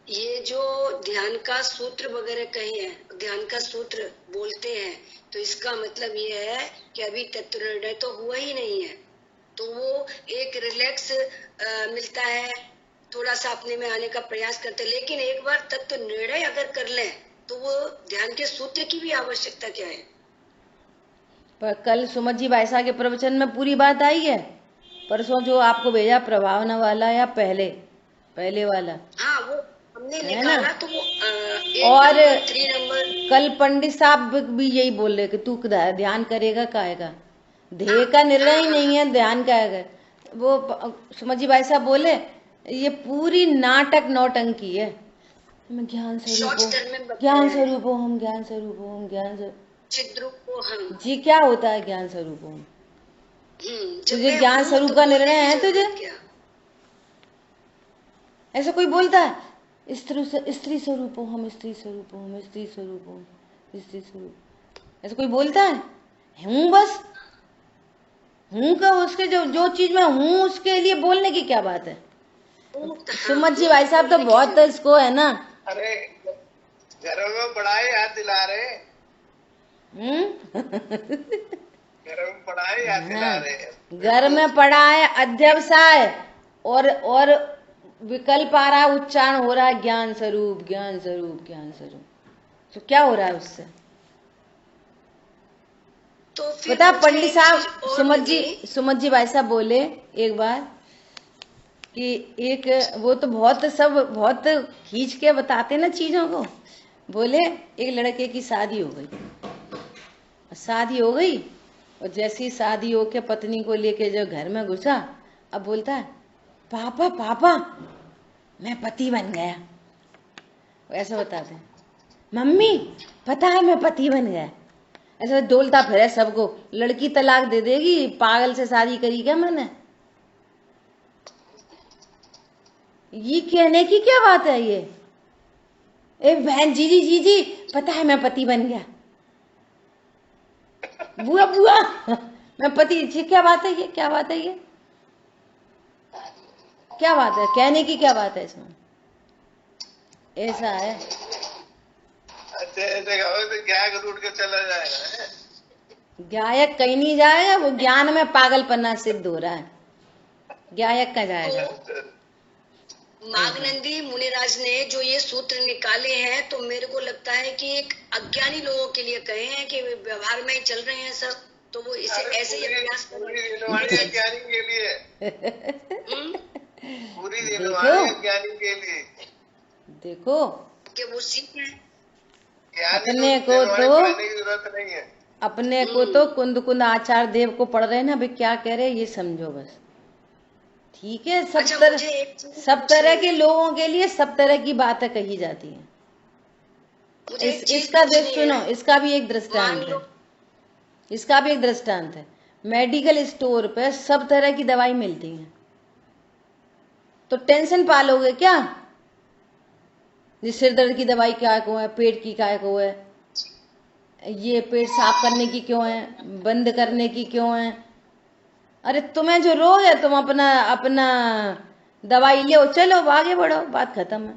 Speaker 3: ये जो ध्यान का सूत्र वगैरह कहे हैं, ध्यान का सूत्र बोलते हैं, तो इसका मतलब ये है कि अभी तत्व निर्णय तो हुआ ही नहीं है, तो वो एक रिलैक्स मिलता है, थोड़ा सा अपने में आने का प्रयास करते हैं। लेकिन एक बार तत्व निर्णय अगर कर लें तो वो ध्यान के सूत्र की भी आवश्यकता क्या है?
Speaker 1: पर कल सुमत जी भाई साहब के प्रवचन में पूरी बात आई है। परसों जो आपको भेजा प्रभावना वाला या पहले वाला,
Speaker 3: हाँ वो हमने
Speaker 1: है
Speaker 3: निकाला
Speaker 1: ना?
Speaker 3: तो वो
Speaker 1: और
Speaker 3: 3 नंबर
Speaker 1: कल पंडित साहब भी यही बोल रहे कि तू ध्यान करेगा काहेगा, ध्येय का निर्णय ही नहीं है, ध्यान काहेगा। वो सुमत जी भाई साहब बोले ये पूरी नाटक नौटंकी है। मैं ज्ञान स्वरूप हूँ, ज्ञान स्वरूप हूँ, हम ज्ञान स्वरूप हूँ, हम ज्ञान स्वरूप जी। क्या होता है ज्ञान स्वरूप हूँ? तुझे ज्ञान स्वरूप का निर्णय है तुझे? ऐसा कोई बोलता है स्त्री स्वरूप हो, हम स्त्री स्वरूप हो, हम स्त्री स्वरूप हो, स्त्री स्वरूप, ऐसा कोई बोलता है? हूँ बस, हूँ का उसके जो चीज में हूँ उसके लिए बोलने की क्या बात है? सुमत जी भाई साहब तो बहुत इसको है ना।
Speaker 2: अरे घर में पढ़ाई याद दिला रहे, घर में पढ़ाई याद दिला रहे,
Speaker 1: घर में पढ़ा है अध्यवसाय और विकल्प आ रहा है, उच्चारण हो रहा है ज्ञान स्वरूप ज्ञान स्वरूप ज्ञान स्वरूप। तो क्या हो रहा है उससे?
Speaker 3: तो फिर
Speaker 1: बता
Speaker 3: मुझे
Speaker 1: पंडित
Speaker 3: एक चीज
Speaker 1: साहब
Speaker 3: और लगी।
Speaker 1: सुमत जी भाई साहब बोले एक बार कि एक वो तो बहुत खींच के बताते ना चीजों को। बोले एक लड़के की शादी हो गई और जैसी शादी होके पत्नी को लेके जो घर में घुसा, अब बोलता है पापा पापा मैं पति बन गया। ऐसा बताते हैं, मम्मी पता है मैं पति बन गया। ऐसा डोलता फिरे सबको, लड़की तलाक दे देगी, पागल से शादी करी क्या मैंने। ये कहने की क्या बात है ये। ए बहन जीजी पता है मैं पति बन गया। बुआ बुआ मैं पति, क्या बात है ये, क्या बात है ये, क्या बात है, कहने की क्या बात है इसमें। ऐसा है।
Speaker 2: अच्छा ऐसे कहो तो गायक रूट के चला जाएगा।
Speaker 1: गायक कहीं नहीं जाएगा, वो ज्ञान में पागलपना सिद्ध हो रहा है, गायक का जाएगा।
Speaker 3: माघनंदी मुनिराज ने जो ये सूत्र निकाले हैं, तो मेरे को लगता है कि एक अज्ञानी लोगों के लिए कहे हैं कि वे व्यवहार में ही चल रहे हैं सब, तो वो इसे ऐसे ही अभ्यास करें।
Speaker 2: ज्ञानी के लिए पूरी
Speaker 1: देखो
Speaker 2: ज्ञानी के लिए
Speaker 1: देखो
Speaker 3: कि वो सीखें।
Speaker 1: अपने को तो
Speaker 2: की जरूरत नहीं है।
Speaker 1: अपने को तो कुंद कुंद आचार्य देव को पढ़ रहे हैं ना, भाई क्या कह रहे हैं ये समझो बस। ठीक है, सब तरह के लोगों के लिए सब तरह की बातें कही जाती हैं। इसका देख सुनो, इसका भी एक दृष्टांत है। मेडिकल स्टोर पे सब तरह की दवाई मिलती है, तो टेंशन पालोगे क्या। सिर दर्द की दवाई क्या को है, पेट की क्या को है, ये पेट साफ करने की क्यों है, बंद करने की क्यों है। अरे तुम्हें जो रोग है तुम अपना अपना दवाई लो, चलो आगे बढ़ो, बात खत्म है।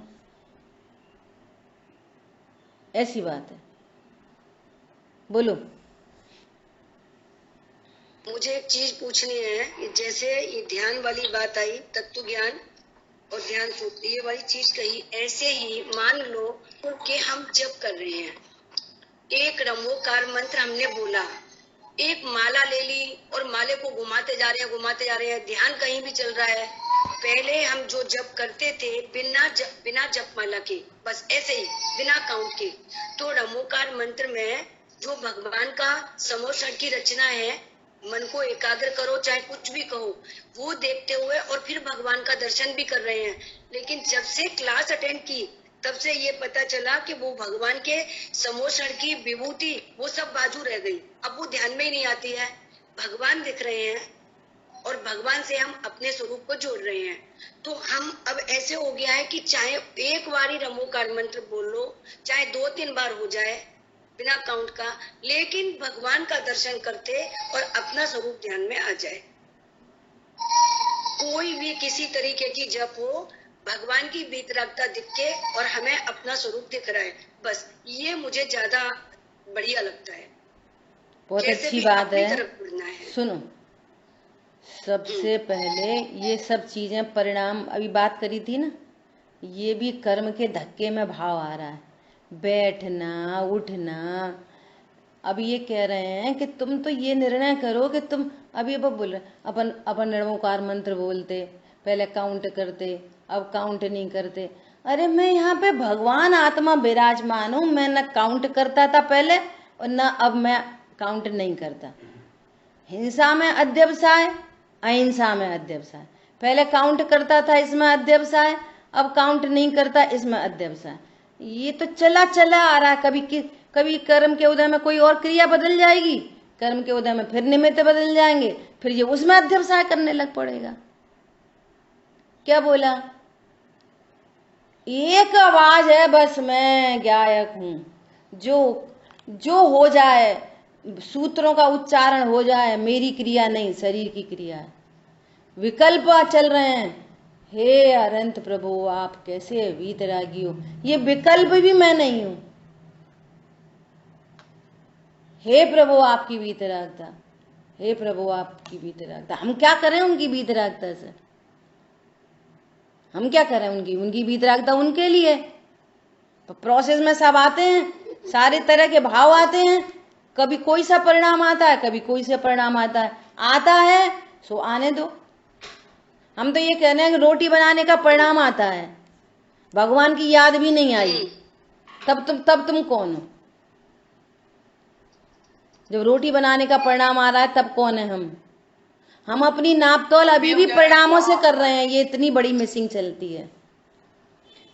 Speaker 1: ऐसी बात है। बोलो।
Speaker 3: मुझे एक चीज पूछनी है, जैसे ये ध्यान वाली बात आई, तत्व ज्ञान और ध्यान सूत्र ये वाली चीज कही, ऐसे ही मान लो कि हम जप कर रहे हैं, एक नमोकार मंत्र हमने बोला, एक माला ले ली और माले को घुमाते जा रहे हैं, ध्यान कहीं भी चल रहा है। पहले हम जो जप करते थे बिना जप माला के, बस ऐसे ही बिना काउंट के, तो नमोकार मंत्र में जो भगवान का समोषण की रचना है, मन को एकाग्र करो चाहे कुछ भी कहो, वो देखते हुए और फिर भगवान का दर्शन भी कर रहे हैं। लेकिन जब से क्लास अटेंड की तब से ये पता चला कि वो भगवान के समोषण की विभूति वो सब बाजू रह गई, अब वो ध्यान में ही नहीं आती है। भगवान दिख रहे हैं और भगवान से हम अपने स्वरूप को जोड़ रहे हैं। तो हम अब ऐसे हो गया है कि चाहे एक बार ही नमोकार मंत्र बोल लो, चाहे 2-3 बार हो जाए बिना काउंट का, लेकिन भगवान का दर्शन करते और अपना स्वरूप ध्यान में आ जाए। कोई भी किसी तरीके की जप हो, भगवान की वितरागता दिख के और हमें अपना स्वरूप दिख रहा है, बस ये मुझे ज्यादा बढ़िया लगता है।
Speaker 1: बहुत अच्छी बात है। सुनो, सबसे पहले ये सब चीजें परिणाम अभी बात करी थी ना, ये भी कर्म के धक्के में भाव आ रहा है, बैठना उठना। अब ये कह रहे हैं कि तुम तो ये निर्णय करो कि तुम अभी अब बोल रहे अपन नमोकार मंत्र बोलते, पहले काउंट करते, अब काउंट नहीं करते। अरे मैं यहाँ पे भगवान आत्मा विराजमान हूँ, मैं न काउंट करता था पहले और न अब मैं काउंट नहीं करता। हिंसा में अध्यवसाय, अहिंसा में अध्यवसाय। पहले काउंट करता था इसमें अध्यवसाय, अब काउंट नहीं करता इसमें अध्यवसाय। ये तो चला चला आ रहा है। कभी कर्म के उदय में कोई और क्रिया बदल जाएगी, कर्म के उदय में फिर निमित्त बदल जाएंगे, फिर ये उसमें अध्यवसाय करने लग पड़ेगा। क्या बोला? एक आवाज है बस, मैं गायक हूं। जो हो जाए, सूत्रों का उच्चारण हो जाए, मेरी क्रिया नहीं, शरीर की क्रिया है। विकल्प चल रहे हैं। हे अनंत प्रभु आप कैसे वीतरागी हो, ये विकल्प भी मैं नहीं हूं। हे प्रभु आपकी वीतरागता, हे प्रभु आपकी वीतरागता। हम क्या करें उनकी वीतरागता से? हम क्या करें उनकी वीतरागता उनके लिए। प्रोसेस में सब आते हैं, सारे तरह के भाव आते हैं, कभी कोई सा परिणाम आता है, कभी कोई सा परिणाम आता है सो आने दो। हम तो ये कह रहे हैं कि रोटी बनाने का परिणाम आता है, भगवान की याद भी नहीं आई, तब तुम कौन हो? जब रोटी बनाने का परिणाम आ रहा है तब कौन है हम अपनी नाप तोल अभी भी परिणामों से कर रहे हैं। ये इतनी बड़ी मिसिंग चलती है।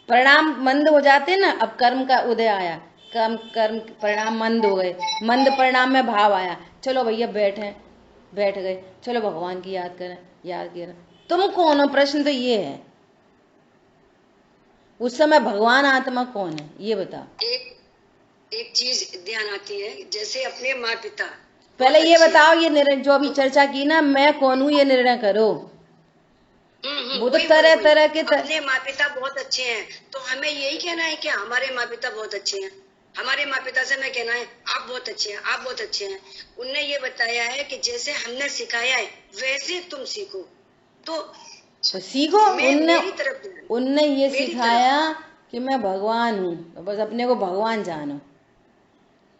Speaker 1: परिणाम मंद हो जाते ना, अब कर्म का उदय आया, कर्म परिणाम मंद हो गए, मंद परिणाम में भाव आया, चलो भैया बैठ गए, चलो भगवान की याद करें। तुम कौन हो? प्रश्न तो ये है। उस समय भगवान आत्मा कौन है ये बताओ।
Speaker 3: एक चीज ध्यान आती है, जैसे अपने माँ पिता,
Speaker 1: पहले ये बताओ, ये निर्णय जो अभी चर्चा की ना, मैं कौन हूँ ये निर्णय करो। वो तो तरह के
Speaker 3: अपने माँ पिता बहुत अच्छे हैं, तो हमें यही कहना है कि हमारे माँ पिता बहुत अच्छे हैं। हमारे माँ पिता से मैं कहना है आप बहुत अच्छे हैं, आप बहुत अच्छे हैं। उनने ये बताया है कि जैसे हमने सिखाया है वैसे तुम सीखो, तो
Speaker 1: सीखो। उनने ये सिखाया कि मैं भगवान हूँ, बस अपने को भगवान जानो।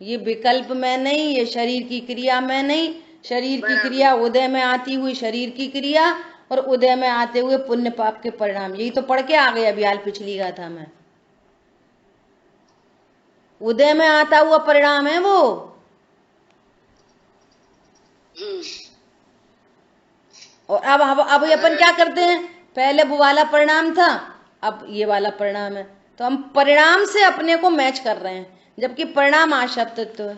Speaker 1: ये विकल्प में नहीं, ये शरीर की क्रिया में नहीं। शरीर की क्रिया उदय में आती हुई शरीर की क्रिया, और उदय में आते हुए पुण्य पाप के परिणाम। यही तो पढ़ के आ गए अभी हाल पिछली गाथा में। उदय में आता हुआ परिणाम है वो। और अब अपन क्या करते हैं, पहले वो वाला परिणाम था, अब ये वाला परिणाम है, तो हम परिणाम से अपने को मैच कर रहे हैं, जबकि परिणाम आशक्त तत्व है।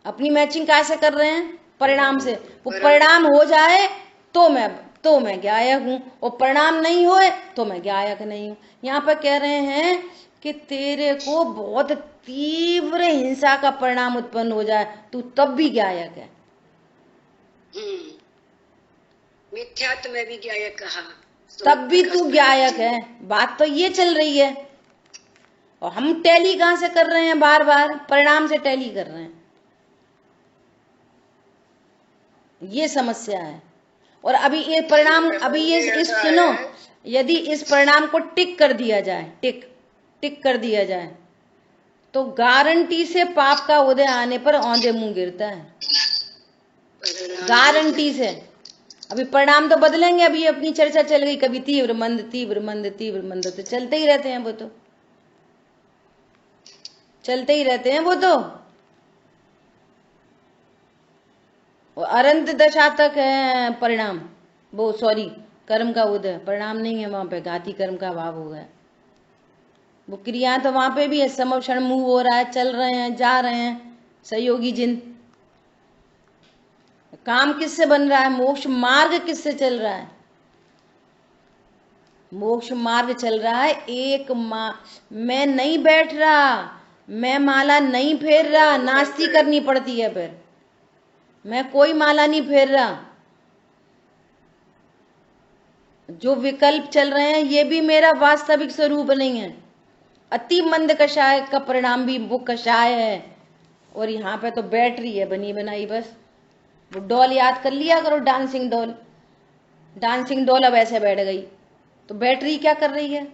Speaker 1: अपनी मैचिंग कैसे कर रहे हैं? परिणाम से। वो परिणाम हो जाए तो मैं गायक हूं, और परिणाम नहीं होए तो मैं गायक नहीं हूं। यहाँ पर कह रहे हैं कि तेरे को बहुत तीव्र हिंसा का परिणाम उत्पन्न हो जाए, तू तब भी गायक है।
Speaker 3: मिथ्यात्व में भी गायक कहा,
Speaker 1: तब भी तू गायक है। बात तो ये चल रही है, और हम टैली कहां से कर रहे हैं? बार बार परिणाम से टैली कर रहे हैं। ये समस्या है। और अभी ये परिणाम, अभी ये इस सुनो, यदि इस परिणाम को टिक कर दिया जाए, टिक कर दिया जाए, तो गारंटी से पाप का उदय आने पर औंधे मुंह गिरता है, गारंटी से। अभी परिणाम तो बदलेंगे। अभी अपनी चर्चा चल गई, कभी तीव्र मंद, तो चलते ही रहते हैं वो, तो चलते ही रहते हैं वो तो। अनंत दशा तक है परिणाम, वो सॉरी कर्म का उदय। परिणाम नहीं है वहां पे, घाती कर्म का अभाव हो गया। वो क्रियाएं तो वहां पे भी है, समक्षण मूव हो रहा है, चल रहे हैं, जा रहे हैं सहयोगी जिन। काम किससे बन रहा है? मोक्ष मार्ग किससे चल रहा है? मोक्ष मार्ग चल रहा है एक मैं नहीं बैठ रहा, मैं माला नहीं फेर रहा, नास्ती करनी पड़ती है फिर। मैं कोई माला नहीं फेर रहा। जो विकल्प चल रहे हैं ये भी मेरा वास्तविक स्वरूप नहीं है। अति मंद कषाय का परिणाम भी वो कषाय है। और यहाँ पे तो बैटरी है बनी बनाई। बस वो डॉल याद कर लिया करो, डांसिंग डॉल। डांसिंग डॉल अब ऐसे बैठ गई, तो बैटरी क्या कर रही है?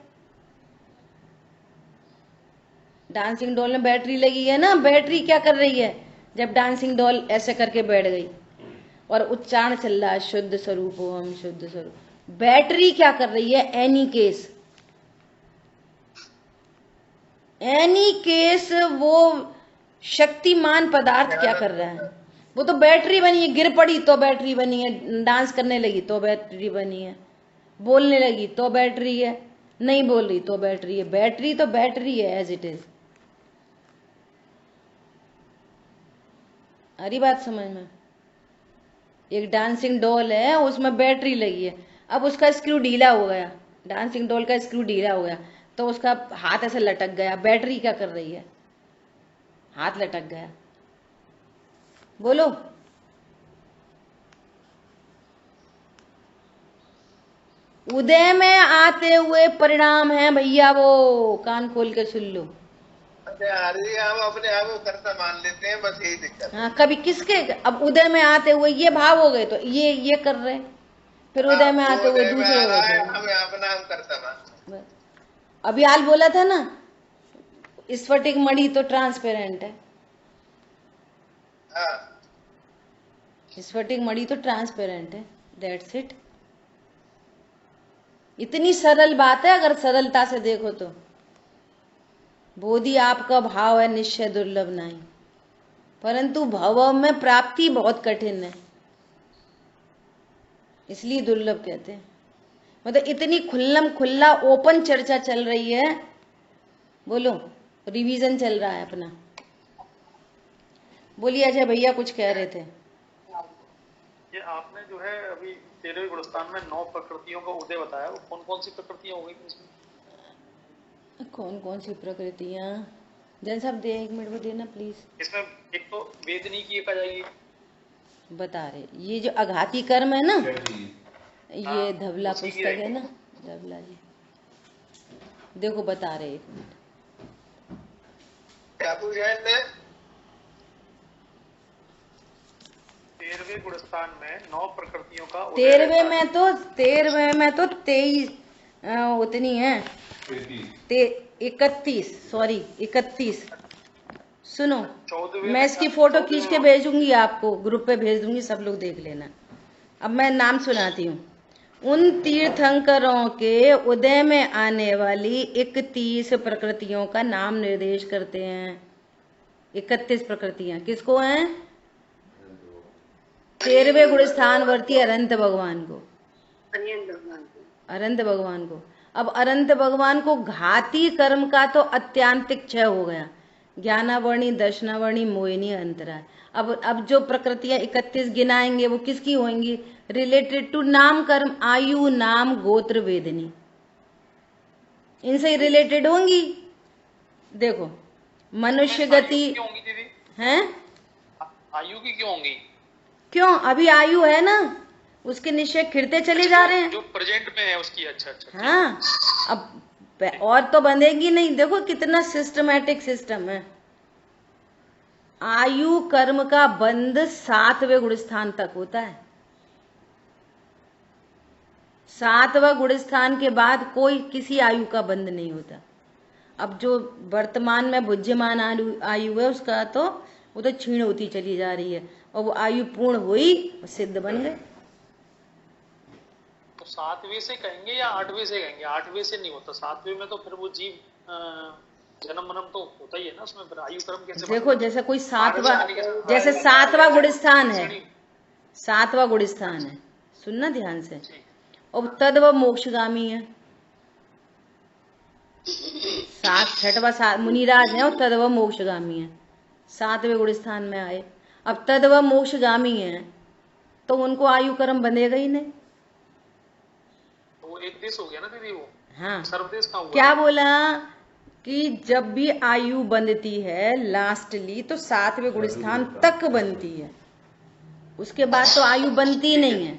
Speaker 1: डांसिंग डॉल में बैटरी लगी है ना, बैटरी क्या कर रही है? जब डांसिंग डॉल ऐसे करके बैठ गई और उच्चारण चल रहा है शुद्ध स्वरूप ओम, शुद्ध स्वरूप, बैटरी क्या कर रही है? एनी केस वो शक्तिमान पदार्थ क्या कर रहा है? वो तो बैटरी बनी है। गिर पड़ी तो बैटरी बनी है, डांस करने लगी तो बैटरी बनी है, बोलने लगी तो बैटरी है, नहीं बोल रही तो बैटरी है। बैटरी तो बैटरी है एज इट इज। अरे बात समझ में? एक डांसिंग डॉल है, उसमें बैटरी लगी है। अब उसका स्क्रू ढीला हो गया, डांसिंग डॉल का स्क्रू ढीला हो गया, तो उसका हाथ ऐसे लटक गया। बैटरी क्या कर रही है? हाथ लटक गया। बोलो। उदय में आते हुए परिणाम है भैया, वो कान खोल के सुन लो।
Speaker 2: हम अपने आप को कर्ता मान लेते हैं, बस यही दिक्कत।
Speaker 1: हाँ, कभी किसके? अब उदय में आते हुए ये भाव हो गए तो ये कर रहे, फिर उदय में आते हुए दूसरे हो गए।
Speaker 2: हमें अपना हम कर्ता मान।
Speaker 1: अभी हाल बोला था ना, स्फटिक मणि तो ट्रांसपेरेंट है,
Speaker 2: हाँ,
Speaker 1: स्फटिक मणि तो ट्रांसपेरेंट है, दैट्स इट। इतनी सरल बात है अगर सरलता से देखो तो। बोधि आपका भाव है निश्चय दुर्लभ नहीं, परंतु भव में प्राप्ति बहुत कठिन है, इसलिए दुर्लभ कहते हैं। मतलब इतनी खुल्लम खुल्ला ओपन चर्चा चल रही है। बोलो, रिवीजन चल रहा है अपना। बोलिए अजय भैया कुछ कह रहे थे।
Speaker 4: ये आपने जो है अभी 13वें गुणस्थान में 9 प्रकृतियों का उदय बताया, वो कौन कौन सी प्रकृतियां हो गई इसमें?
Speaker 1: कौन कौन सी प्रकृतियां? जन साहब दे, 1 मिनट में देना प्लीज।
Speaker 4: इसमें एक तो वेदनी की एक आ जाएगी,
Speaker 1: बता रहे ये जो आघाती कर्म है ना, ये
Speaker 4: हाँ,
Speaker 1: धवला
Speaker 4: उसी की
Speaker 1: पुस्तक है
Speaker 4: रहेगी।
Speaker 1: ना, धवला जी देखो बता रहे। 1 मिनट।
Speaker 2: क्या पूछा है?
Speaker 4: 13वें गुणस्थान में 9 प्रकृतियों का उदय
Speaker 1: 13वें
Speaker 4: रहता है।
Speaker 1: में तो 23 उतनी है, 31, सॉरी 31। सुनो,
Speaker 4: 14वें
Speaker 1: मैं इसकी फोटो खींच के भेजूंगी आपको, ग्रुप पे भेज दूंगी, सब लोग देख लेना। अब मैं नाम सुनाती हूँ। उन तीर्थंकरों के उदय में आने वाली 31 प्रकृतियों का नाम निर्देश करते हैं। 31 प्रकृतियां किसको हैं? 13वें गुणस्थान वर्ती अनंत भगवान को,
Speaker 3: अनियन भगवान को।
Speaker 1: अनंत भगवान को। अब अनंत भगवान को घाती कर्म का तो अत्यांतिक क्षय हो गया, ज्ञानावर्णी, दर्शनावर्णी, मोहिनी, अंतराय। अब जो प्रकृतियां 31 गिनाएंगे वो किसकी होंगी? रिलेटेड टू नाम कर्म, आयु, नाम, गोत्र, वेदनी, इनसे रिलेटेड होंगी। देखो, मनुष्य गति
Speaker 4: क्यों होंगी दीदी?
Speaker 1: है,
Speaker 4: आयु की क्यों होंगी?
Speaker 1: क्यों? अभी आयु है ना, उसके निश्चय खिरते चले जा रहे हैं।
Speaker 4: जो प्रेजेंट में है उसकी। अच्छा अच्छा।
Speaker 1: हाँ, अब और तो बंधेगी नहीं। देखो कितना सिस्टमैटिक सिस्टम है। आयु कर्म का बंध 7वें गुणस्थान तक होता है। 7वां गुणस्थान के बाद कोई किसी आयु का बंध नहीं होता। अब जो वर्तमान में भुज्यमान आयु है उसका तो वो तो क्षीण होती चली जा रही है, और वो आयु पूर्ण हुई, सिद्ध बन गए।
Speaker 4: तो 7वें से कहेंगे या 8वें से कहेंगे? 8वें से नहीं होता, 7वें में तो फिर वो जीव जन्म मनम तो होता ही है ना उसमें, फिर आयु कर्म कैसे?
Speaker 1: देखो जैसे कोई जैसे 7वां गुणस्थान है, 7वां गुणस्थान है, सुनना ध्यान से। और तद्व मोक्षगामी है, 6वां मुनिराज है और तद्व मोक्षगामी है, 7वें गुणस्थान में आए। अब तद्व मोक्षगामी है तो उनको आयु कर्म बंधेगा ही नहीं।
Speaker 4: तो वो एक देश हो गया ना दीदी वो।
Speaker 1: हाँ,
Speaker 4: सर्वदेश का हुआ।
Speaker 1: क्या बोला कि जब भी आयु बंधती है लास्टली तो 7वें गुणस्थान तक बनती है, उसके बाद तो आयु बनती नहीं है।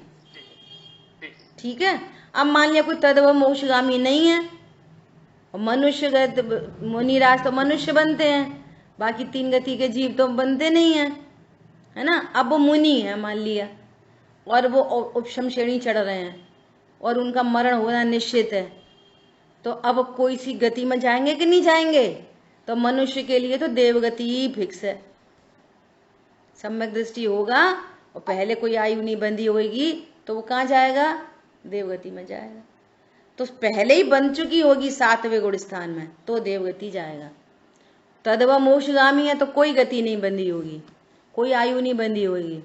Speaker 1: ठीक है। अब मान लिया कोई तद्व मोक्षगामी नहीं है, और मनुष्य मुनिराज तो मनुष्य बनते हैं, बाकी 3 गति के जीव तो बनते नहीं है ना। अब वो मुनि है मान लिया, और वो उपशम श्रेणी चढ़ रहे हैं और उनका मरण होना निश्चित है, तो अब कोई सी गति में जाएंगे कि नहीं जाएंगे? तो मनुष्य के लिए तो देवगति ही फिक्स है। सम्यक दृष्टि होगा और पहले कोई आयु नहीं बंधी होगी तो वो कहाँ जाएगा? देवगति में जाएगा। तो पहले ही बन चुकी होगी 7वें गुणस्थान में तो देवगति जाएगा। तद्व मोक्षगामी है तो कोई गति नहीं बंधी होगी, कोई आयु नहीं बंधी होगी,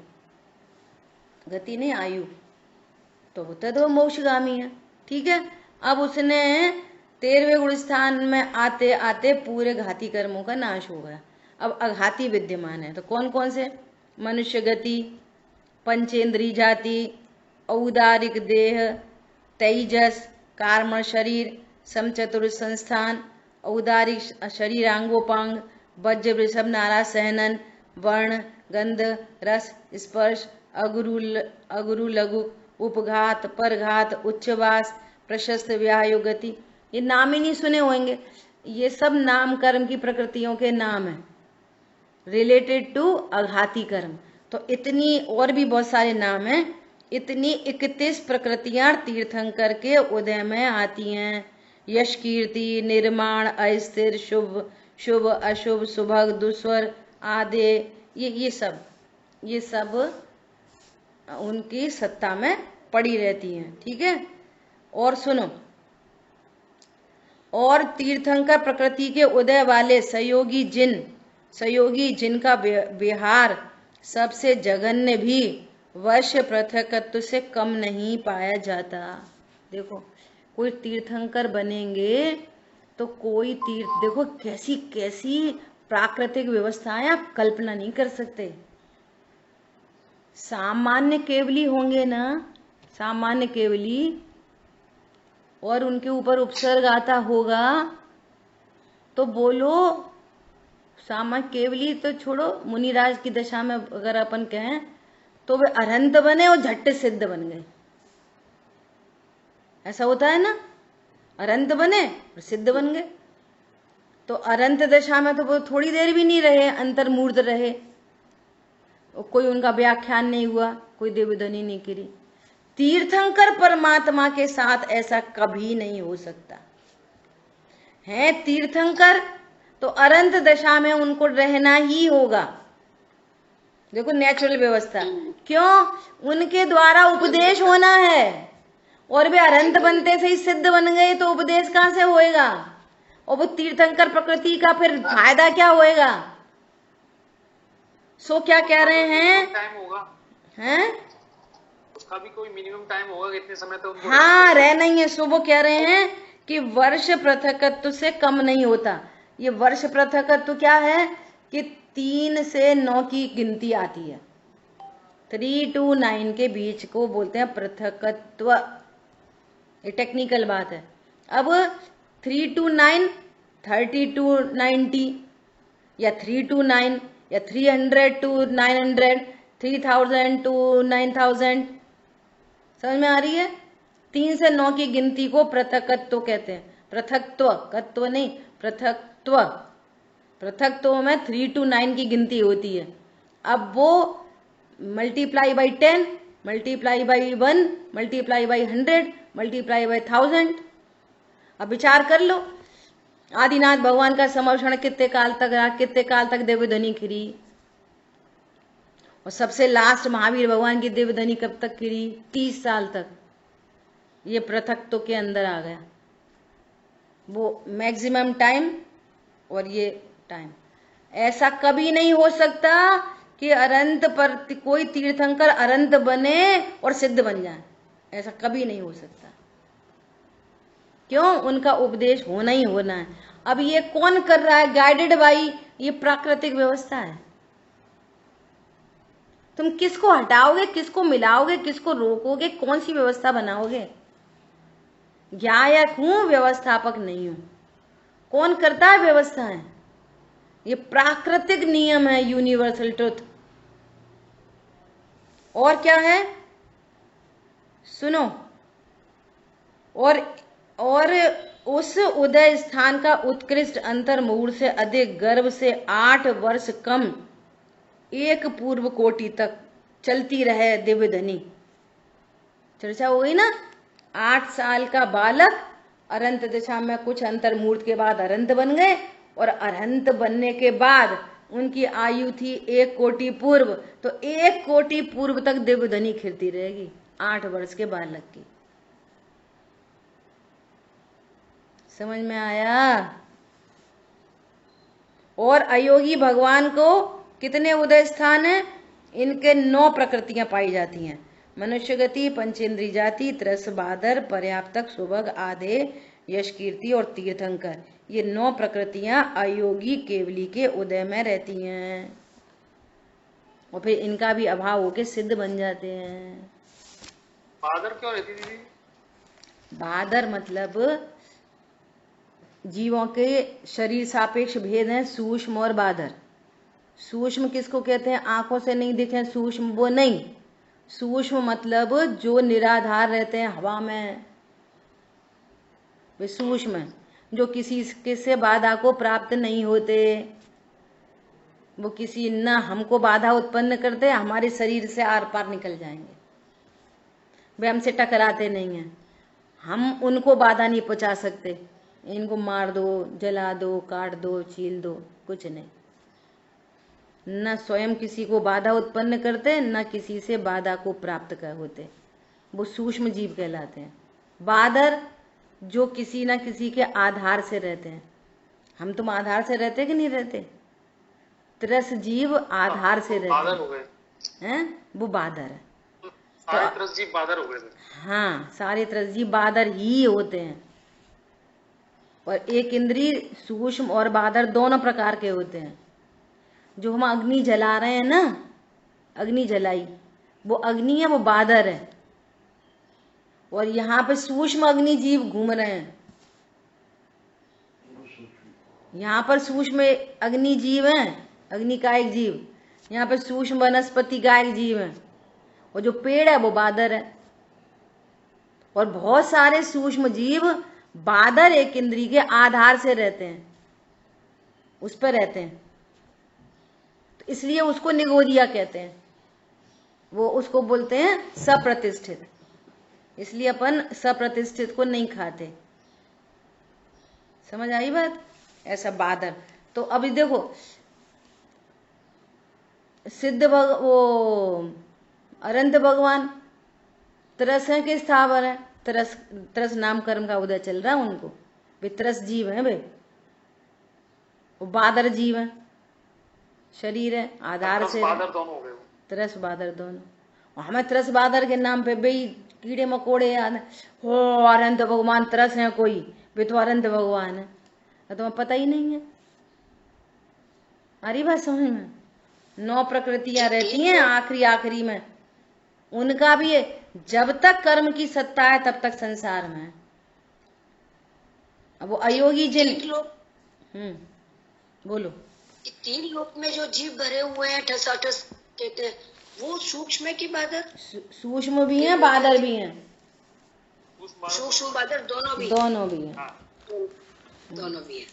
Speaker 1: गति नहीं आयु, तो वो तद्व मोक्षगामी है। ठीक है। अब उसने 13वें गुणस्थान में आते आते पूरे घाती कर्मों का नाश हो गया। अब अघाती विद्यमान है, तो कौन कौन से? मनुष्य गति, पंचेंद्री जाति, औदारिक देह, तेजस, कार्मण शरीर, समचतुर संस्थान, औदारिक शरीरांगोपांग, वज्र वृषभ नारा सहनन, वर्ण, गंध, रस, स्पर्श, अगुरु लघु, उपघात, परघात, उच्चवास, प्रशस्त व्यायोग गति। ये नाम ही नहीं सुने होंगे, ये सब नाम कर्म की प्रकृतियों के नाम है रिलेटेड टू अघाती कर्म। तो इतनी और भी बहुत सारे नाम हैं। इतनी 31 प्रकृतियां तीर्थंकर के उदय में आती हैं। यश, कीर्ति, निर्माण, अस्थिर, शुभ, शुभ अशुभ सुभग दुस्वर आदि, ये सब उनकी सत्ता में पड़ी रहती हैं। ठीक है, और सुनो, और तीर्थंकर प्रकृति के उदय वाले सहयोगी जिनका विहार सबसे जघन्य भी वश पृथकत्व से कम नहीं पाया जाता। देखो, कोई तीर्थंकर बनेंगे तो कोई तीर्थ, देखो कैसी कैसी प्राकृतिक व्यवस्थाएं आप कल्पना नहीं कर सकते। सामान्य केवली होंगे ना, सामान्य केवली, और उनके ऊपर उपसर्ग आता होगा तो बोलो, सामान्य केवली तो छोड़ो, मुनिराज की दशा में अगर अपन कहें तो वे अरहंत बने और झट्ट सिद्ध बन गए। ऐसा होता है ना, अरहंत बने और सिद्ध बन गए। तो अरहंत दशा में तो वो थोड़ी देर भी नहीं रहे, अंतर्मूर्त रहे, कोई उनका व्याख्यान नहीं हुआ, कोई देवध्वनि नहीं गिरी। तीर्थंकर परमात्मा के साथ ऐसा कभी नहीं हो सकता है। तीर्थंकर तो अरंत दशा में उनको रहना ही होगा। देखो नेचुरल व्यवस्था, क्यों? उनके द्वारा उपदेश होना है, और वे अरंत बनते से ही सिद्ध बन गए तो उपदेश कहां से होएगा? और वो तीर्थंकर प्रकृति का फिर फायदा क्या होएगा? सो क्या कह रहे हैं?
Speaker 4: टाइम होगा
Speaker 1: हैं?
Speaker 4: उसका भी कोई मिनिमम टाइम होगा, कितने समय तक?
Speaker 1: हाँ, रहना ही है। सो वो कह रहे हैं कि वर्ष पृथकत्व से कम नहीं होता। ये वर्ष पृथकत्व क्या है कि 3 से 9 की गिनती आती है, 3 to 9 के बीच को बोलते हैं पृथकत्व। ये टेक्निकल बात है। अब 3 to 9, 30 to 90, या 3 to 9, या 300 to 900, 3000 to 9000, समझ में आ रही है? 3 से 9 की गिनती को पृथकत्व कहते हैं। पृथकत्व, कत्व नहीं, पृथकत्व। पृथकत्व में 3 to 9 की गिनती होती है। अब वो multiply by 10, multiply by 1, multiply by 100, multiply by 1000। अब विचार कर लो, आदिनाथ भगवान का समर्षण कितने काल तक रहा, कितने काल तक देवध्वनि खिरी, और सबसे लास्ट महावीर भगवान की देवध्वनि कब तक खिरी? 30 साल तक। ये पृथकत्व के अंदर आ गया, वो मैक्सिमम टाइम और ये टाइम। ऐसा कभी नहीं हो सकता कि अरंत पर कोई तीर्थंकर अरंत बने और सिद्ध बन जाए, ऐसा कभी नहीं हो सकता। क्यों? उनका उपदेश होना ही होना है। अब ये कौन कर रहा है? गाइडेड बाई ये प्राकृतिक व्यवस्था है। तुम किसको हटाओगे, किसको मिलाओगे, किसको रोकोगे, कौन सी व्यवस्था बनाओगे? ज्ञायक हूं, व्यवस्थापक नहीं हूं। कौन करता है व्यवस्थाएं? ये प्राकृतिक नियम है, यूनिवर्सल ट्रुथ। और क्या है? सुनो, और उस उदय स्थान का उत्कृष्ट अंतर्मुहूर्त से अधिक गर्भ से 8 वर्ष कम एक पूर्व कोटि तक चलती रहे दिव्यध्वनि। चर्चा हो गई ना? 8 साल का बालक अरंत दशा में कुछ अंतर्मुहूर्त के बाद अरंत बन गए, और अरंत बनने के बाद उनकी आयु थी 1 कोटि पूर्व, तो 1 कोटि पूर्व तक दिव्यध्वनि खिलती रहेगी 8 वर्ष के बालक की। समझ में आया? और अयोगी भगवान को कितने उदय स्थान है? इनके 9 प्रकृतियां पाई जाती हैं। मनुष्य गति, पंचेंद्री जाति, त्रस, बादर, पर्याप्तक, सुभग, आधे, यश, कीर्ति और तीर्थंकर। ये 9 प्रकृतियां अयोगी केवली के उदय में रहती हैं, और फिर इनका भी अभाव होके सिद्ध बन जाते हैं।
Speaker 4: बादर क्यों रहती दीदी?
Speaker 1: बादर मतलब जीवों के शरीर सापेक्ष भेद हैं, सूक्ष्म और बादर। सूक्ष्म किसको कहते हैं? आंखों से नहीं दिखे सूक्ष्म, वो नहीं। सूक्ष्म मतलब जो निराधार रहते हैं हवा में, वे सूक्ष्म हैं। जो किसी से बाधा को प्राप्त नहीं होते, वो किसी न हमको बाधा उत्पन्न करते, हमारे शरीर से आर पार निकल जाएंगे। वे हमसे टकराते नहीं हैं, हम उनको बाधा नहीं पहुंचा सकते। इनको मार दो, जला दो, काट दो, छील दो, कुछ नहीं। न स्वयं किसी को बाधा उत्पन्न करते, न किसी से बाधा को प्राप्त कर होते। वो सूक्ष्म जीव कहलाते हैं। बादर जो किसी न किसी के आधार से रहते हैं। हम तुम आधार से रहते कि नहीं रहते? त्रस जीव आधार से रहते
Speaker 4: बादर हो गए
Speaker 1: हैं, वो बादर है।
Speaker 4: सारे त्रस जीव बादर हो गए थे।
Speaker 1: हाँ, सारे त्रस जीव बादर ही होते हैं। और एक इंद्रिय सूक्ष्म और बादर दोनों प्रकार के होते हैं। जो हम अग्नि जला रहे हैं ना, अग्नि जलाई, वो अग्नि है, वो बादर है। और यहाँ पे सूक्ष्म अग्नि जीव घूम रहे हैं। यहाँ पर सूक्ष्म अग्नि जीव हैं, अग्निकायिक जीव। यहाँ पे सूक्ष्म वनस्पति कायिक जीव हैं। और जो पेड़ है वो बादर है। और बहुत सारे सूक्ष्म जीव बादर एक इंद्रिय के आधार से रहते हैं, उस पर रहते हैं। तो इसलिए उसको निगोदिया कहते हैं। वो उसको बोलते हैं सप्रतिष्ठित। इसलिए अपन सप्रतिष्ठित को नहीं खाते। समझ आई बात? ऐसा बादर। तो अभी देखो, सिद्ध वो अरंत भगवान तरस है कि स्थावर है? तरस नाम कर्म का उदय चल रहा है उनको। वे तरस जीव है, वे वो बादर जीव है। शरीर है, आधार से
Speaker 4: बादर दोनों हो गए।
Speaker 1: तरस बादर दोनों। और हमें तरस बादर के नाम पे भाई कीड़े मकोड़े याद हो, अरंत भगवान तरस है कोई, वे तो अरंत भगवान है। तुम्हें पता ही नहीं है। अरे बात समझ में? 9 प्रकृतियां रहती हैं आखिरी में। उनका भी है, जब तक कर्म की सत्ता है तब तक संसार में है। अब वो अयोगी जिन बोलो,
Speaker 3: 3 लोक में जो जीव भरे हुए हैं ठसाठस कहते हैं, वो सूक्ष्म है कि बादर?
Speaker 1: सूक्ष्म भी हैं, बादर भी हैं।
Speaker 3: सूक्ष्म बादर दोनों भी?
Speaker 1: दोनों भी हैं।
Speaker 3: दोनों भी है।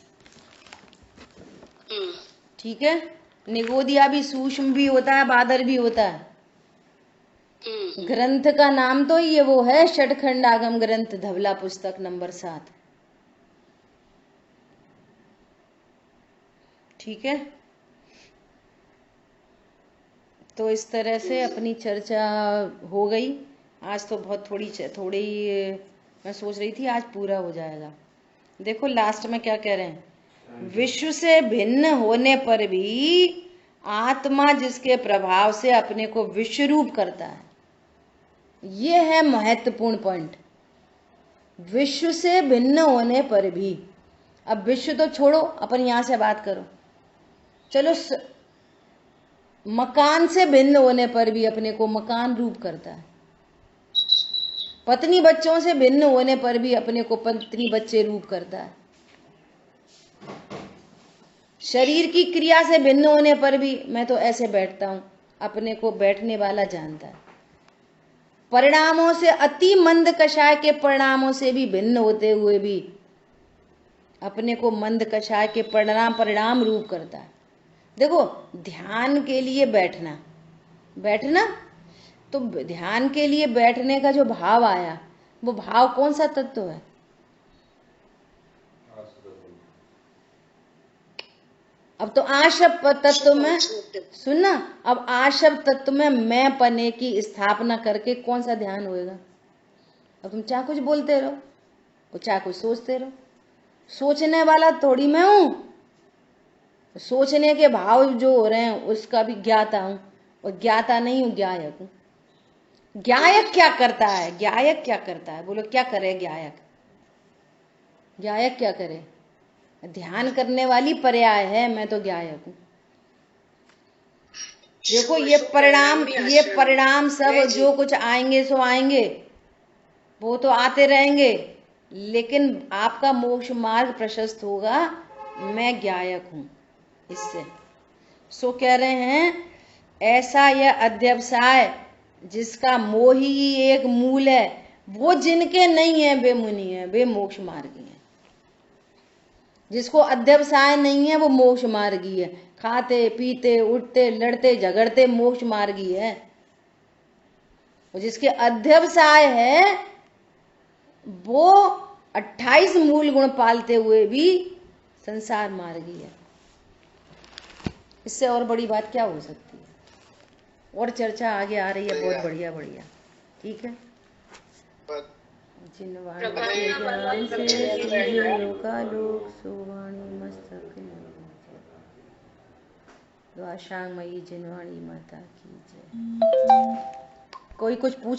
Speaker 1: ठीक है। निगोदिया भी सूक्ष्म भी होता है, बादर भी होता है। ग्रंथ का नाम तो ये वो है षटखंड आगम ग्रंथ, धवला पुस्तक नंबर 7। ठीक है। तो इस तरह से अपनी चर्चा हो गई। आज तो बहुत थोड़ी मैं सोच रही थी आज पूरा हो जाएगा। देखो लास्ट में क्या कह रहे हैं, विश्व से भिन्न होने पर भी आत्मा जिसके प्रभाव से अपने को विश्व रूप करता है, ये है महत्वपूर्ण पॉइंट। विश्व से भिन्न होने पर भी, अब विश्व तो छोड़ो, अपन यहां से बात करो, चलो मकान से भिन्न होने पर भी अपने को मकान रूप करता है। पत्नी बच्चों से भिन्न होने पर भी अपने को पत्नी बच्चे रूप करता है। शरीर की क्रिया से भिन्न होने पर भी, मैं तो ऐसे बैठता हूं, अपने को बैठने वाला जानता है। परिणामों से, अति मंद कषाय के परिणामों से भी भिन्न होते हुए भी अपने को मंद कषाय के परिणाम रूप करता है। देखो ध्यान के लिए बैठना तो ध्यान के लिए बैठने का जो भाव आया, वो भाव कौन सा तत्व है? अब तो आशब तत्व में सुनना, अब आशब तत्व में मैं पने की स्थापना करके कौन सा ध्यान होएगा? अब तुम चाहे कुछ बोलते रहो और चाहे कुछ सोचते रहो। सोचने वाला थोड़ी मैं हूं, सोचने के भाव जो हो रहे हैं उसका भी ज्ञाता हूं, और ज्ञाता नहीं हूं, ज्ञायक हूं। ज्ञायक क्या करता है? ज्ञायक क्या करता है? बोलो क्या करे ज्ञायक? ज्ञायक क्या करे? ध्यान करने वाली पर्याय है, मैं तो ज्ञायक हूं। देखो ये परिणाम सब जो कुछ आएंगे सो आएंगे, वो तो आते रहेंगे, लेकिन आपका मोक्ष मार्ग प्रशस्त होगा। मैं ज्ञायक हूं इससे। सो कह रहे हैं ऐसा यह अध्यवसाय जिसका मोह ही एक मूल है, वो जिनके नहीं है वे मुनि है, वे मोक्ष मार्गी है। जिसको अध्यवसाय नहीं है वो मोक्ष मार्गी है। खाते पीते उठते लड़ते झगड़ते मोक्ष मार्गी है। और जिसके अध्यवसाय है वो 28 मूल गुण पालते हुए भी संसार मार्गी है। इससे और बड़ी बात क्या हो सकती है? और चर्चा आगे आ रही है, बहुत बढ़िया बढ़िया। ठीक है। जिनवाणी के ज्ञान से सीधे लोकालोक सोवाणी मस्तक द्वाशांगमयी जिनवाणी माता की जय। कोई कुछ पूछ